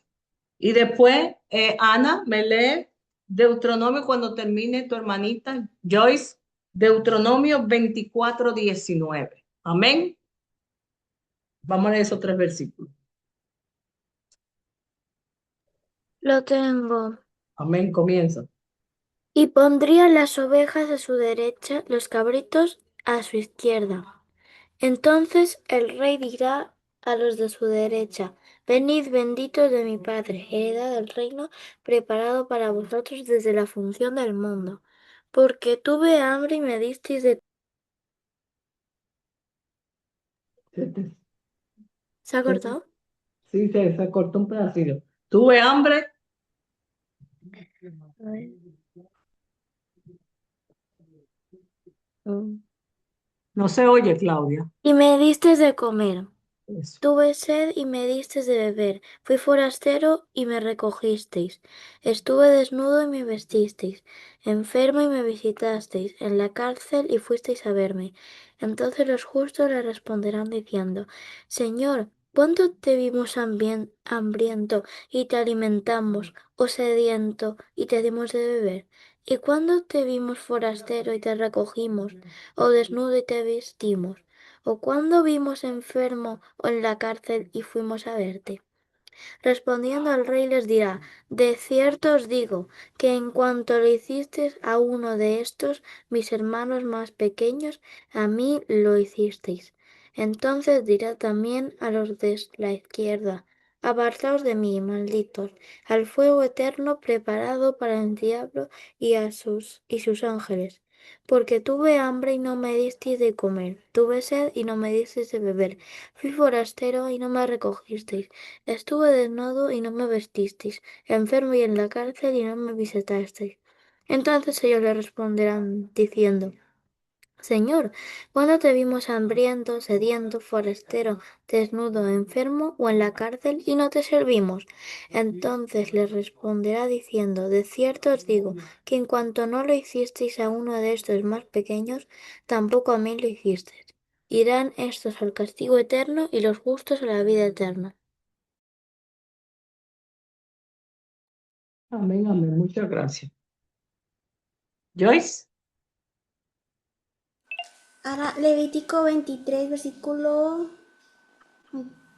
Y después, Ana, me lee Deuteronomio cuando termine tu hermanita, Joyce, Deuteronomio 24, 19. Amén. Vamos a leer esos 3 versículos. Lo tengo. Amén, comienza. Y pondría las ovejas a su derecha, los cabritos a su izquierda. Entonces el rey dirá a los de su derecha, venid benditos de mi Padre, heredad del reino preparado para vosotros desde la función del mundo. Porque tuve hambre y me disteis de... ¿Se ha cortado? Sí, se cortó un pedacito. Tuve hambre. A ver. Mm. No se oye, Claudia. Y me disteis de comer. Eso. Tuve sed y me disteis de beber. Fui forastero y me recogisteis. Estuve desnudo y me vestisteis. Enfermo y me visitasteis. En la cárcel y fuisteis a verme. Entonces los justos le responderán diciendo, Señor, ¿cuándo te vimos hambriento y te alimentamos, o sediento y te dimos de beber? ¿Y cuándo te vimos forastero y te recogimos, o desnudo y te vestimos? ¿O cuándo vimos enfermo o en la cárcel y fuimos a verte? Respondiendo el rey les dirá, de cierto os digo, que en cuanto le hicisteis a uno de estos, mis hermanos más pequeños, a mí lo hicisteis. Entonces dirá también a los de la izquierda, apartaos de mí, malditos, al fuego eterno preparado para el diablo y sus ángeles. Porque tuve hambre y no me disteis de comer, tuve sed y no me disteis de beber, fui forastero y no me recogisteis. Estuve desnudo y no me vestisteis, enfermo y en la cárcel y no me visitasteis. Entonces ellos le responderán diciendo, Señor, ¿cuándo te vimos hambriento, sediento, forastero, desnudo, enfermo o en la cárcel y no te servimos? Entonces les responderá diciendo, de cierto os digo, que en cuanto no lo hicisteis a uno de estos más pequeños, tampoco a mí lo hicisteis. Irán estos al castigo eterno y los justos a la vida eterna. Amén, amén. Muchas gracias. Joyce, Ahora Levítico 23, versículo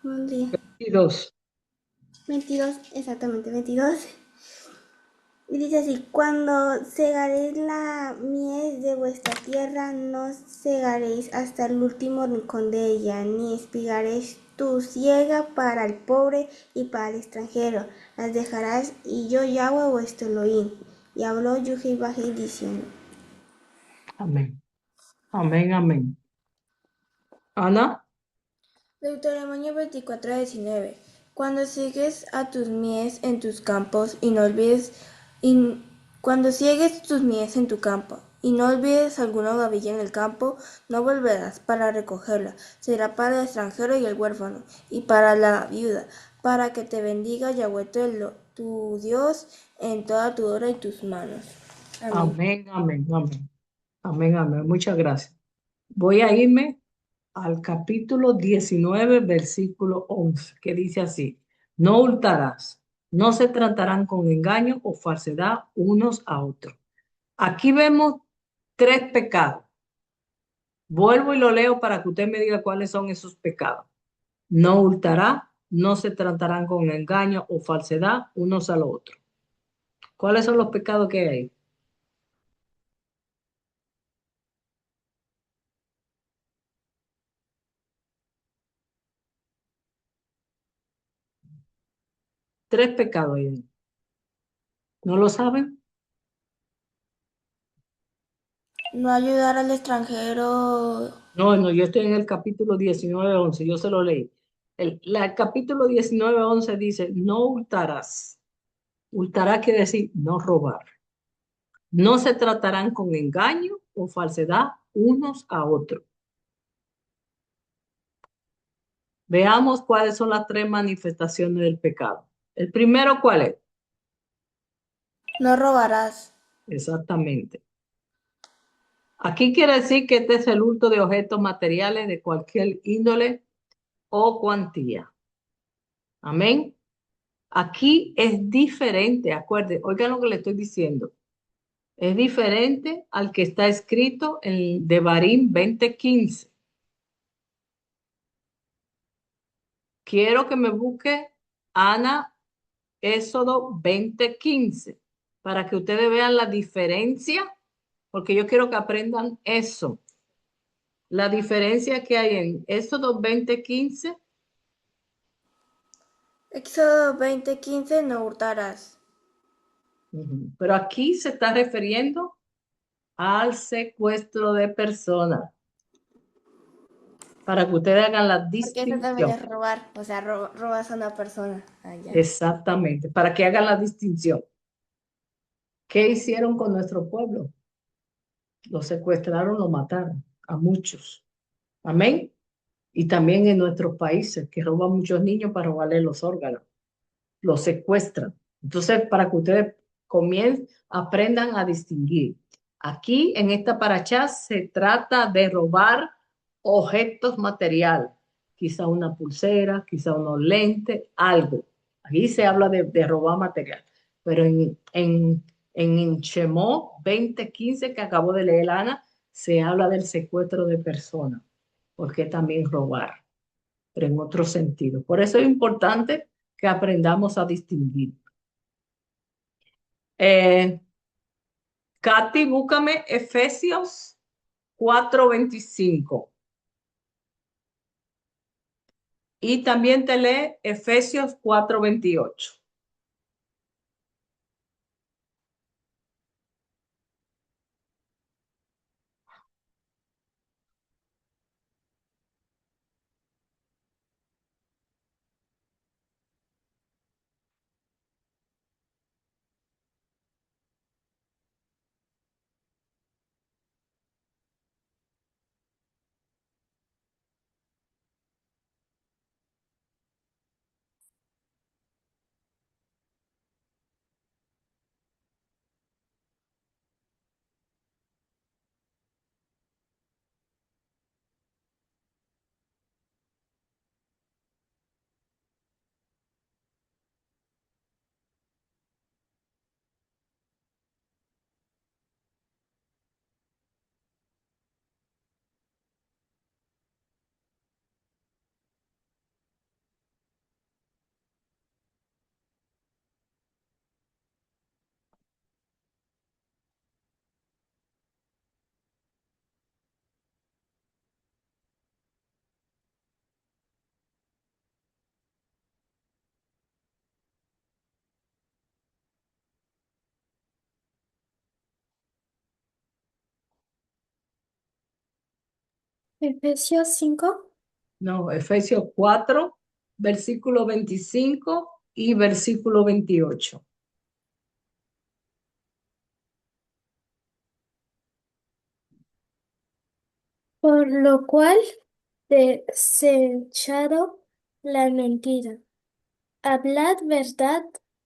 22. 22, exactamente 22. Y dice así, cuando segaréis la mies de vuestra tierra, no segaréis hasta el último rincón de ella, ni espigaréis tu siega para el pobre y para el extranjero. Las dejarás, y yo Yahweh vuestro Elohim. Y habló Yuhi diciendo. Amén. Amén, amén. Ana, Deuteronomio 24:19. Cuando sigues a tus mies en tus campos y no olvides, cuando siegues tus mies en tu campo y no olvides alguna gavilla en el campo, no volverás para recogerla. Será para el extranjero y el huérfano y para la viuda, para que te bendiga Yahweh tu Dios en toda tu obra y tus manos. Amén. amén, amén, amén. Amén, amén. Muchas gracias. Voy a irme al capítulo 19, versículo 11, que dice así, no hurtarás, no se tratarán con engaño o falsedad unos a otros. Aquí vemos 3 pecados. Vuelvo y lo leo para que usted me diga cuáles son esos pecados. No hurtará, no se tratarán con engaño o falsedad unos a los otros. ¿Cuáles son los pecados que hay? Tres pecados hay ahí. ¿No lo saben? No ayudar al extranjero. No, yo estoy en el capítulo 19:11, yo se lo leí. El capítulo 19:11 dice, no hurtarás. Hurtará quiere decir no robar. No se tratarán con engaño o falsedad unos a otros. Veamos cuáles son las tres manifestaciones del pecado. El primero, ¿cuál es? No robarás. Exactamente. Aquí quiere decir que este es el hurto de objetos materiales de cualquier índole o cuantía. Amén. Aquí es diferente, acuérdense, oigan lo que le estoy diciendo. Es diferente al que está escrito en Devarim 20:15. Quiero que me busque Ana Éxodo 20:15 para que ustedes vean la diferencia, porque yo quiero que aprendan eso. La diferencia que hay en Éxodo 20:15. Éxodo 20:15, no hurtarás. Pero aquí se está refiriendo al secuestro de personas, para que ustedes hagan la Porque eso también distinción. es robar. O sea, robas a una persona. Ya. Exactamente, para que hagan la distinción. ¿Qué hicieron con nuestro pueblo? Lo secuestraron, lo mataron a muchos. Amén. Y también en nuestros países, que roban muchos niños para robarles los órganos. Los secuestran. Entonces, para que ustedes aprendan a distinguir. Aquí en esta parachá se trata de robar objetos materiales, quizá una pulsera, quizá unos lentes, algo. Aquí se habla de robar material, pero en Shemó 20:15 que acabo de leer Ana, se habla del secuestro de personas, porque también robar, pero en otro sentido. Por eso es importante que aprendamos a distinguir. Katy, búscame Efesios 4:25. Y también te lee Efesios 4:28. Efesios 5. No, Efesios 4, versículo 25 y versículo 28. Por lo cual, desechado la mentira, hablad verdad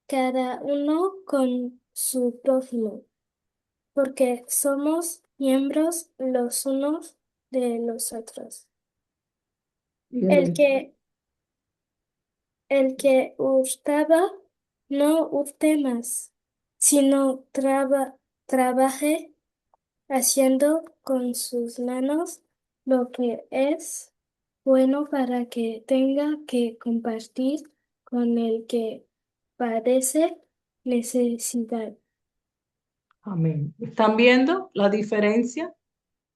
cada uno con su prójimo, porque somos miembros los unos de los otros. Y el El que, el que hurtaba, no hurte más, sino trabaje haciendo con sus manos lo que es bueno para que tenga que compartir con el que padece necesidad. Amén. ¿Están viendo la diferencia?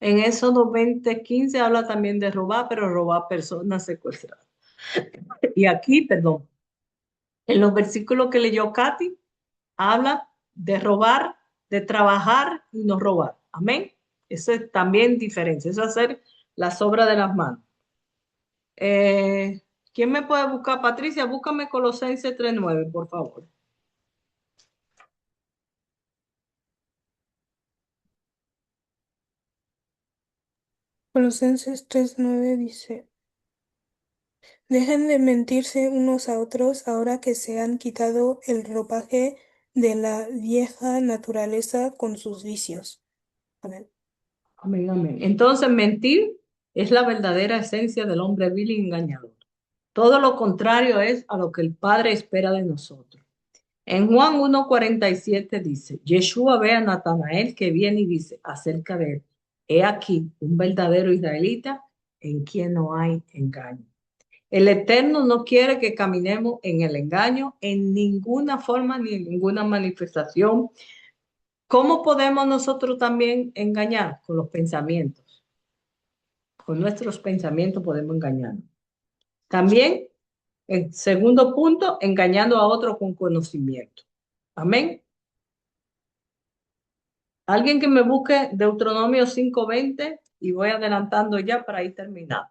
En Éxodo 20:15 habla también de robar, pero robar personas secuestradas. Y aquí, perdón, en los versículos que leyó Katy, habla de robar, de trabajar y no robar. Amén. Eso es también diferencia. Eso es hacer las obras de las manos. ¿Quién me puede buscar? Patricia, búscame Colosenses 3:9, por favor. Colosenses 3:9 dice, dejen de mentirse unos a otros ahora que se han quitado el ropaje de la vieja naturaleza con sus vicios. Amén. Amén, amén. Entonces, mentir es la verdadera esencia del hombre vil y engañador. Todo lo contrario es a lo que el Padre espera de nosotros. En Juan 1:47 dice, Yeshua ve a Natanael que viene y dice acerca de él, he aquí un verdadero israelita en quien no hay engaño. El Eterno no quiere que caminemos en el engaño en ninguna forma ni en ninguna manifestación. ¿Cómo podemos nosotros también engañar? Con los pensamientos. Con nuestros pensamientos podemos engañarnos. También, el segundo punto, engañando a otro con conocimiento. Amén. Alguien que me busque Deuteronomio 5:20 y voy adelantando ya para ir terminando.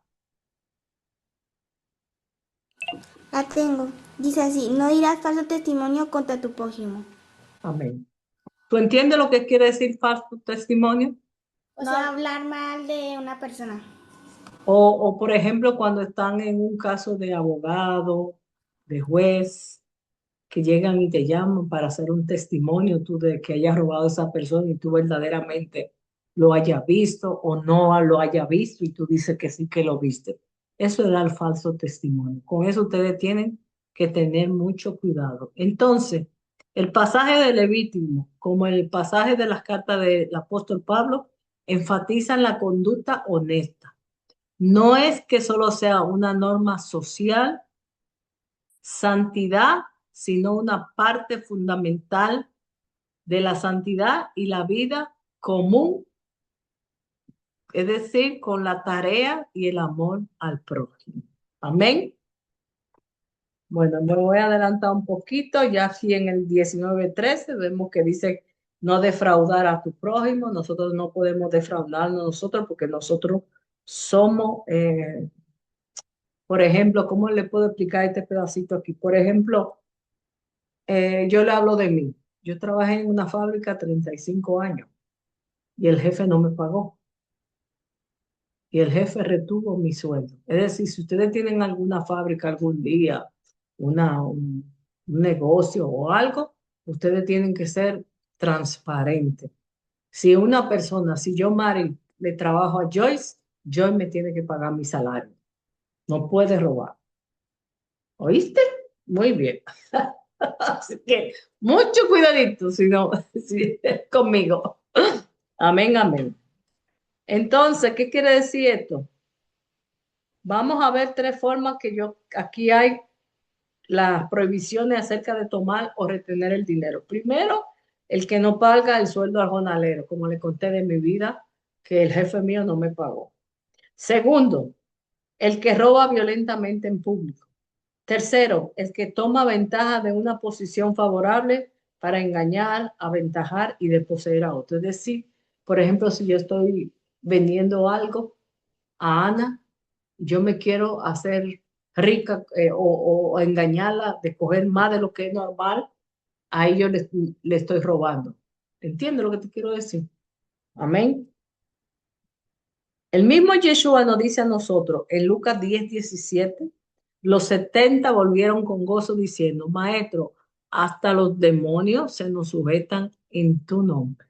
La tengo. Dice así, no dirás falso testimonio contra tu prójimo. Amén. ¿Tú entiendes lo que quiere decir falso testimonio? O sea, hablar mal de una persona. O, por ejemplo, cuando están en un caso de abogado, de juez, que llegan y te llaman para hacer un testimonio tú de que hayas robado a esa persona y tú verdaderamente lo hayas visto o no lo hayas visto y tú dices que sí que lo viste. Eso es dar falso testimonio. Con eso ustedes tienen que tener mucho cuidado. Entonces, el pasaje de Levítico, como el pasaje de las cartas del apóstol Pablo, enfatizan la conducta honesta. No es que solo sea una norma social, santidad, sino una parte fundamental de la santidad y la vida común, es decir, con la tarea y el amor al prójimo. Amén. Bueno, me voy a adelantar un poquito, ya aquí en el 19:13 vemos que dice no defraudar a tu prójimo. Nosotros no podemos defraudarnos nosotros porque nosotros somos, por ejemplo, ¿cómo le puedo explicar este pedacito aquí? Por ejemplo, yo le hablo de mí. Yo trabajé en una fábrica 35 años y el jefe no me pagó. Y el jefe retuvo mi sueldo. Es decir, si ustedes tienen alguna fábrica algún día, un negocio o algo, ustedes tienen que ser transparentes. Si una persona, si yo, Mari, le trabajo a Joyce, Joyce me tiene que pagar mi salario. No puede robar. ¿Oíste? Muy bien. Así que mucho cuidadito si no, si, conmigo. Amén, amén. Entonces, ¿qué quiere decir esto? Vamos a ver tres formas que aquí hay las prohibiciones acerca de tomar o retener el dinero. Primero, el que no paga el sueldo al jornalero, como le conté de mi vida, que el jefe mío no me pagó. Segundo, el que roba violentamente en público. Tercero, el que toma ventaja de una posición favorable para engañar, aventajar y desposeer a otro. Es decir, por ejemplo, si yo estoy vendiendo algo a Ana, yo me quiero hacer rica o engañarla de coger más de lo que es normal, ahí yo le estoy robando. ¿Entiendes lo que te quiero decir? Amén. El mismo Yeshua nos dice a nosotros en Lucas 10:17, los 70 volvieron con gozo diciendo, Maestro, hasta los demonios se nos sujetan en tu nombre.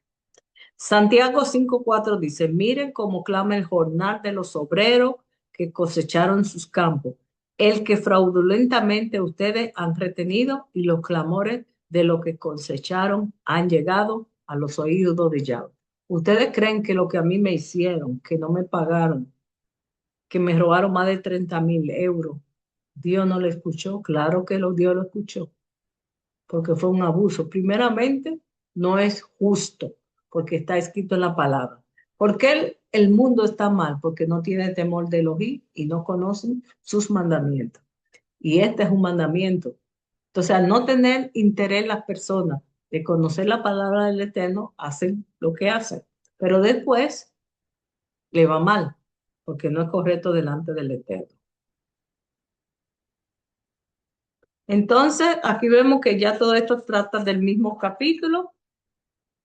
Santiago 5:4 dice, miren cómo clama el jornal de los obreros que cosecharon sus campos, el que fraudulentamente ustedes han retenido y los clamores de lo que cosecharon han llegado a los oídos de Yahweh. ¿Ustedes creen que lo que a mí me hicieron, que no me pagaron, que me robaron más de 30,000 euros, Dios no lo escuchó? Claro que Dios lo escuchó, porque fue un abuso. Primeramente, no es justo, porque está escrito en la palabra. ¿Por qué el mundo está mal? Porque no tiene temor de Elohim y no conocen sus mandamientos. Y este es un mandamiento. Entonces, al no tener interés las personas de conocer la palabra del Eterno, hacen lo que hacen. Pero después le va mal, porque no es correcto delante del Eterno. Entonces, aquí vemos que ya todo esto trata del mismo capítulo.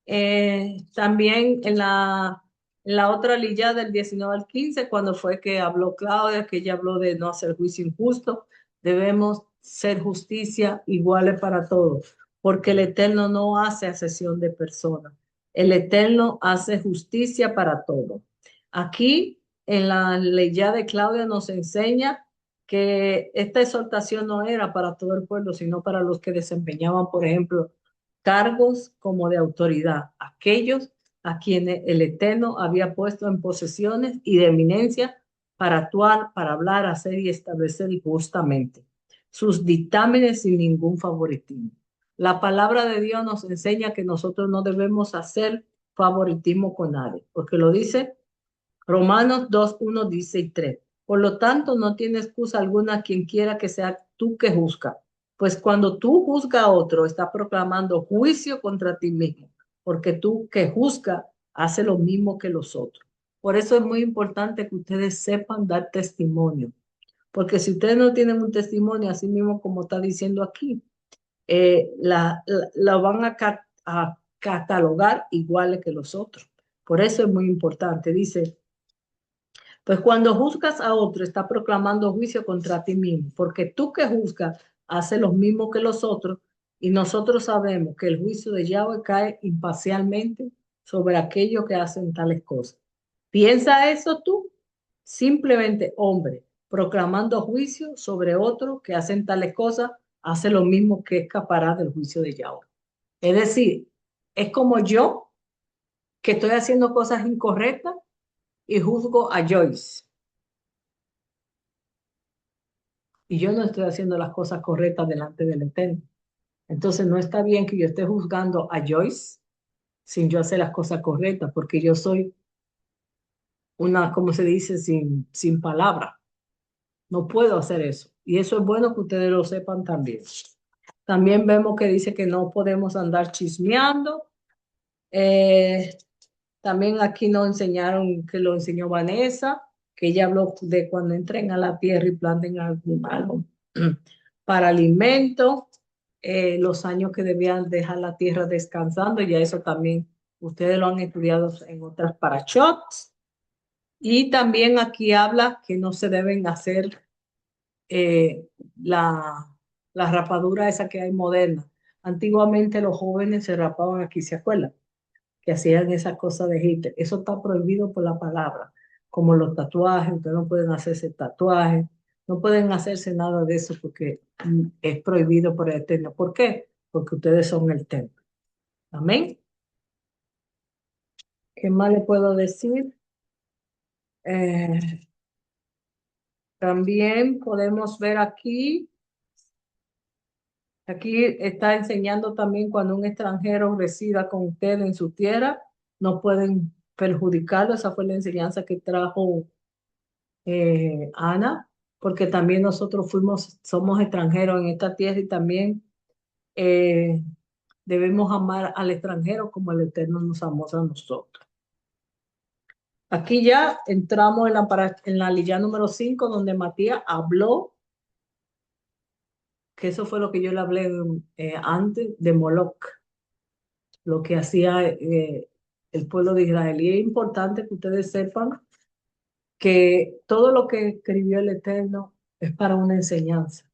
También en la otra lilla del 19 al 15, cuando fue que habló Claudia, que ella habló de no hacer juicio injusto, debemos ser justicia iguales para todos, porque el Eterno no hace acepción de personas. El Eterno hace justicia para todos. Aquí en la leyes de Claudia nos enseña que esta exhortación no era para todo el pueblo, sino para los que desempeñaban, por ejemplo, cargos como de autoridad, aquellos a quienes el Eterno había puesto en posesiones y de eminencia para actuar, para hablar, hacer y establecer justamente sus dictámenes sin ningún favoritismo. La palabra de Dios nos enseña que nosotros no debemos hacer favoritismo con nadie, porque lo dice Romanos 2, 1 dice y 3. Por lo tanto, no tiene excusa alguna quien quiera que sea tú que juzga. Pues cuando tú juzgas a otro, está proclamando juicio contra ti mismo, porque tú que juzgas hace lo mismo que los otros. Por eso es muy importante que ustedes sepan dar testimonio, porque si ustedes no tienen un testimonio, así mismo como está diciendo aquí, la van a catalogar iguales que los otros. Por eso es muy importante. Dice, pues cuando juzgas a otro, está proclamando juicio contra ti mismo, porque tú que juzgas haces lo mismo que los otros, y nosotros sabemos que el juicio de Yahweh cae imparcialmente sobre aquellos que hacen tales cosas. ¿Piensa eso tú? Simplemente hombre, proclamando juicio sobre otros que hacen tales cosas, hace lo mismo que escapará del juicio de Yahweh. Es decir, es como yo que estoy haciendo cosas incorrectas y juzgo a Joyce. Y yo no estoy haciendo las cosas correctas delante del Eterno. Entonces no está bien que yo esté juzgando a Joyce sin yo hacer las cosas correctas, porque yo soy una, como se dice, sin palabra. No puedo hacer eso. Y eso es bueno que ustedes lo sepan también. También vemos que dice que no podemos andar chismeando. También aquí nos enseñaron, que lo enseñó Vanessa, que ella habló de cuando entren a la tierra y planten algo para alimento, los años que debían dejar la tierra descansando, ya eso también ustedes lo han estudiado en otras parashots. Y también aquí habla que no se deben hacer la rapadura esa que hay moderna. Antiguamente los jóvenes se rapaban aquí, ¿se acuerdan? Que hacían esas cosas de Hitler. Eso está prohibido por la palabra, como los tatuajes, ustedes no pueden hacerse tatuajes, no pueden hacerse nada de eso porque es prohibido por el Eterno. ¿Por qué? Porque ustedes son el templo. Amén. ¿Qué más le puedo decir? Eh, También podemos ver aquí está enseñando también cuando un extranjero resida con usted en su tierra, no pueden perjudicarlo. Esa fue la enseñanza que trajo Ana, porque también nosotros somos extranjeros en esta tierra y también eh, debemos amar al extranjero como el Eterno nos amó a nosotros. Aquí ya entramos en la lilla número 5, donde Matías habló, que eso fue lo que yo le hablé antes, de Moloch, lo que hacía el pueblo de Israel. Y es importante que ustedes sepan que todo lo que escribió el Eterno es para una enseñanza,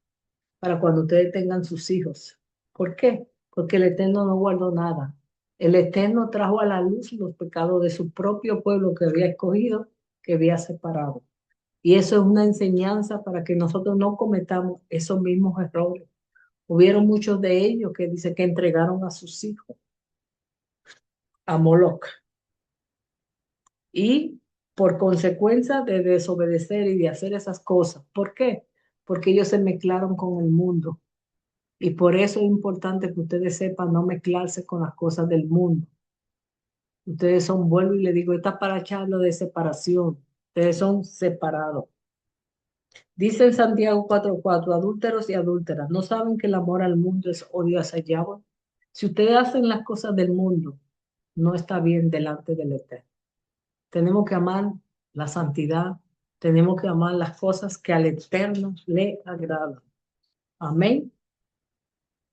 para cuando ustedes tengan sus hijos. ¿Por qué? Porque el Eterno no guardó nada. El Eterno trajo a la luz los pecados de su propio pueblo que había escogido, que había separado. Y eso es una enseñanza para que nosotros no cometamos esos mismos errores. Hubieron muchos de ellos que dice que entregaron a sus hijos a Moloch. Y por consecuencia de desobedecer y de hacer esas cosas. ¿Por qué? Porque ellos se mezclaron con el mundo. Y por eso es importante que ustedes sepan no mezclarse con las cosas del mundo. Ustedes son, vuelvo y le digo, esta paracha habla de separación. Ustedes son separados. Dice en Santiago 4:4, adúlteros y adúlteras, ¿no saben que el amor al mundo es odio hacia Yahweh? Si ustedes hacen las cosas del mundo, no está bien delante del Eterno. Tenemos que amar la santidad. Tenemos que amar las cosas que al Eterno le agradan. Amén.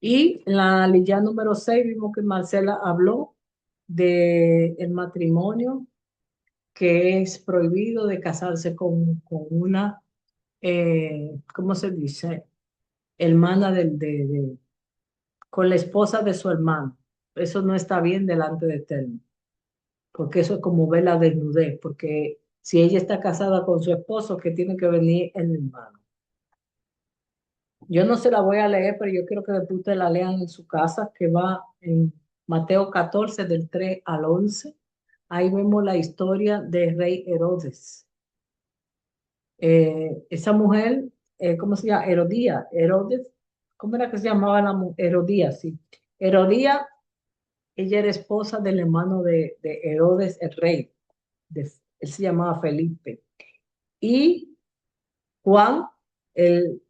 Y en la ley número 6 vimos que Marcela habló de el matrimonio, que es prohibido de casarse con una, ¿cómo se dice? Hermana con la esposa de su hermano. Eso no está bien delante de Eterno, porque eso es como ver la desnudez, porque si ella está casada con su esposo, que tiene que venir el hermano. Yo no se la voy a leer, pero yo quiero que después ustedes la lean en su casa, que va en Mateo 14, del 3 al 11. Ahí vemos la historia del rey Herodes. Esa mujer, ¿cómo se llama? Herodes, ¿cómo era que se llamaba la mujer? Herodías, sí. Herodías, ella era esposa del hermano de Herodes, el rey. Él se llamaba Felipe. Y Juan, el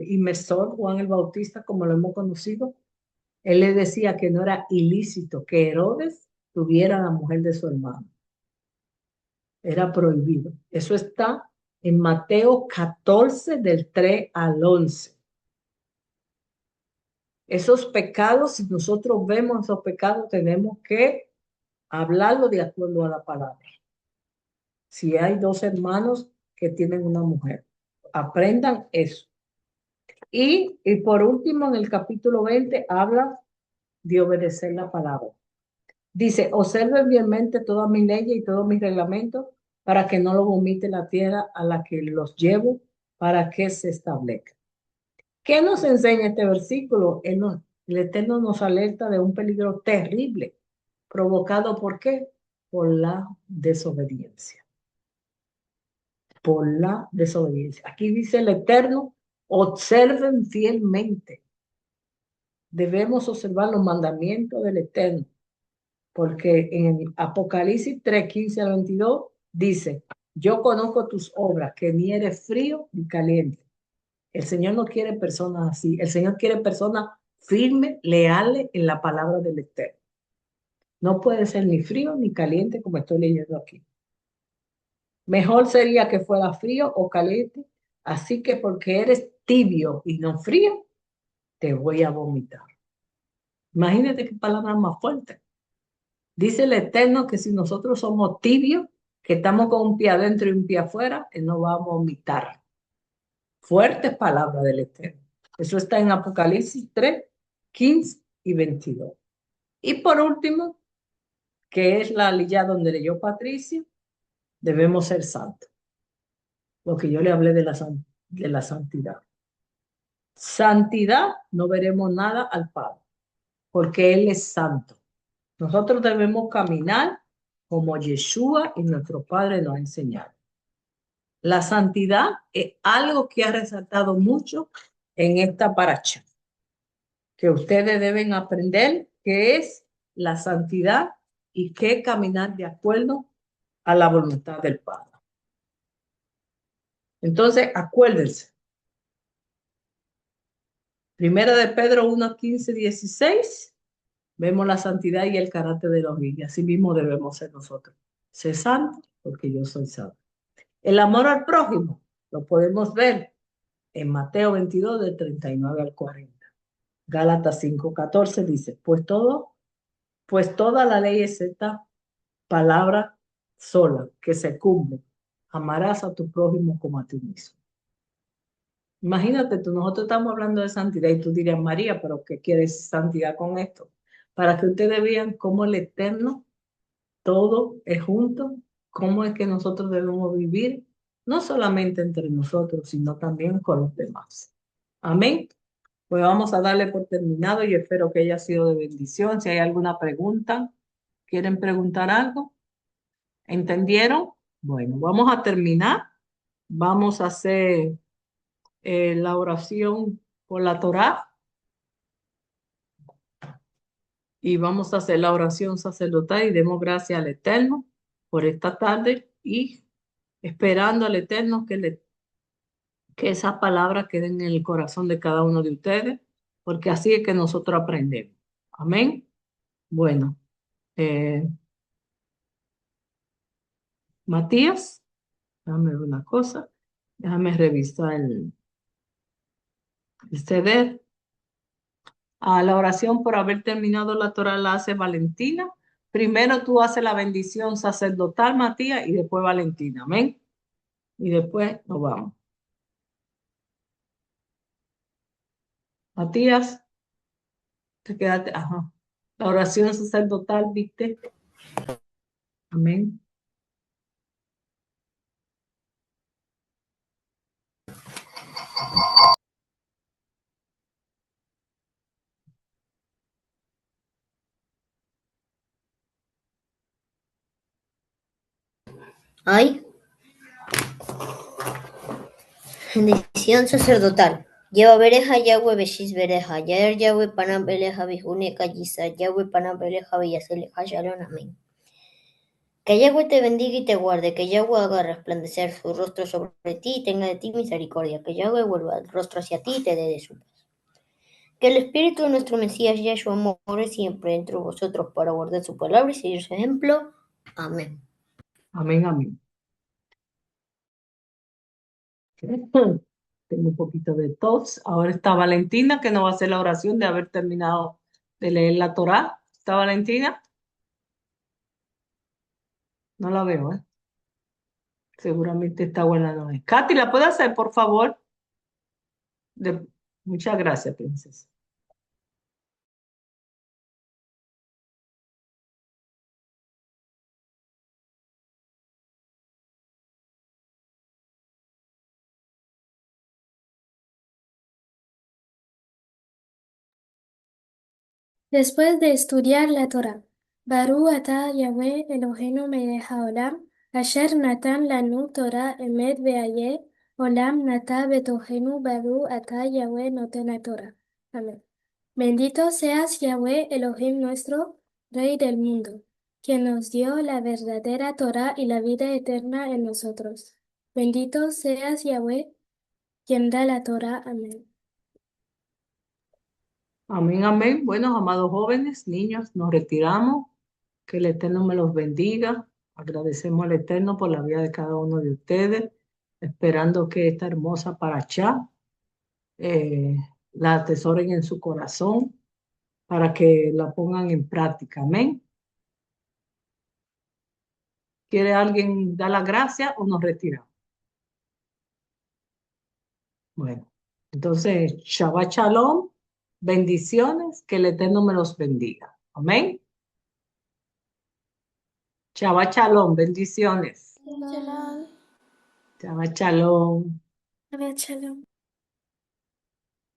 inmersor, Juan el Bautista, como lo hemos conocido, él le decía que no era ilícito que Herodes tuviera a la mujer de su hermano. Era prohibido. Eso está en Mateo 14, del 3 al 11. Esos pecados, si nosotros vemos esos pecados, tenemos que hablarlo de acuerdo a la palabra. Si hay dos hermanos que tienen una mujer, aprendan eso. Y por último, en el capítulo 20, habla de obedecer la palabra. Dice, observen fielmente todas mis leyes y todos mis reglamentos para que no lo vomite la tierra a la que los llevo para que se establezca. ¿Qué nos enseña este versículo? El Eterno nos alerta de un peligro terrible, provocado ¿por qué? Por la desobediencia. Por la desobediencia. Aquí dice el Eterno, observen fielmente. Debemos observar los mandamientos del Eterno, porque en Apocalipsis 3, 15 al 22 dice, yo conozco tus obras, que ni eres frío ni caliente. El Señor no quiere personas así. El Señor quiere personas firmes, leales en la palabra del Eterno. No puede ser ni frío ni caliente como estoy leyendo aquí. Mejor sería que fuera frío o caliente. Así que porque eres tibio y no frío, te voy a vomitar. Imagínate qué palabra más fuerte. Dice el Eterno que si nosotros somos tibios, que estamos con un pie adentro y un pie afuera, Él nos va a vomitar. Fuertes palabras del Eterno. Eso está en Apocalipsis 3, 15 y 22. Y por último, que es la lilla donde leyó Patricia, debemos ser santos. Lo que yo le hablé de la santidad. Santidad, no veremos nada al Padre, porque Él es santo. Nosotros debemos caminar como Yeshua y nuestro Padre nos ha enseñado. La santidad es algo que ha resaltado mucho en esta paracha, que ustedes deben aprender qué es la santidad y qué caminar de acuerdo a la voluntad del Padre. Entonces, acuérdense. Primera de Pedro 1, 15, 16. Vemos la santidad y el carácter de los hijos. Así mismo debemos ser nosotros. Sé santo porque yo soy santo. El amor al prójimo lo podemos ver en Mateo 22, del 39 al 40. Gálatas 5, 14 dice, pues toda la ley es esta palabra sola que se cumple. Amarás a tu prójimo como a ti mismo. Imagínate tú, nosotros estamos hablando de santidad y tú dirías, María, pero ¿qué quieres santidad con esto? Para que ustedes vean cómo el Eterno, todo es junto, cómo es que nosotros debemos vivir, no solamente entre nosotros, sino también con los demás. Amén. Pues vamos a darle por terminado y espero que haya sido de bendición. Si hay alguna pregunta, ¿quieren preguntar algo? ¿Entendieron? Bueno, vamos a terminar. Vamos a hacer la oración por la Torá y vamos a hacer la oración sacerdotal y demos gracias al Eterno por esta tarde y esperando al Eterno que esas palabras queden en el corazón de cada uno de ustedes, porque así es que nosotros aprendemos. Amén. Bueno, Matías. Déjame ver una cosa. Déjame revisar el CD. La oración por haber terminado la Torah la hace Valentina. Primero tú haces la bendición sacerdotal, Matías, y después Valentina. Amén. Y después nos vamos. Matías, te quedaste. Ajá. La oración sacerdotal, ¿viste? Amén. Ay, bendición sacerdotal. Lleva bereja Yahweh beshis bereja. Yaer Yahweh panam beleja bijune kayisa. Yahweh panam beleja beyaseleja shalom. Amén. Que Yahweh te bendiga y te guarde. Que Yahweh haga resplandecer su rostro sobre ti y tenga de ti misericordia. Que Yahweh vuelva el rostro hacia ti y te dé de su paz. Que el Espíritu de nuestro Mesías Yahshua more siempre entre vosotros para guardar su palabra y seguir su ejemplo. Amén. Amén, amén. Tengo un poquito de tos. Ahora está Valentina, que nos va a hacer la oración de haber terminado de leer la Torá. ¿Está Valentina? No la veo, ¿eh? Seguramente está buena, no es. Katy, ¿la puede hacer, por favor? Muchas gracias, princesa. Después de estudiar la Torah, Baruch atah Yahweh Eloheinu melech haolam, asher natan lanu Torah emet ve'ayeh, olam nata betohenu Baruch atah Yahweh noten Torah. Amén. Bendito seas Yahweh Elohim nuestro, Rey del mundo, quien nos dio la verdadera Torah y la vida eterna en nosotros. Bendito seas Yahweh, quien da la Torah. Amén. Amén, amén. Bueno, amados jóvenes, niños, nos retiramos. Que el Eterno me los bendiga. Agradecemos al Eterno por la vida de cada uno de ustedes, esperando que esta hermosa paracha la atesoren en su corazón para que la pongan en práctica. Amén. ¿Quiere alguien dar las gracias o nos retiramos? Bueno, entonces, Shabbat Shalom, bendiciones, que el Eterno me los bendiga. Amén. Shabbat Shalom, bendiciones. Shalom. Shabbat Shalom. Shabbat Shalom.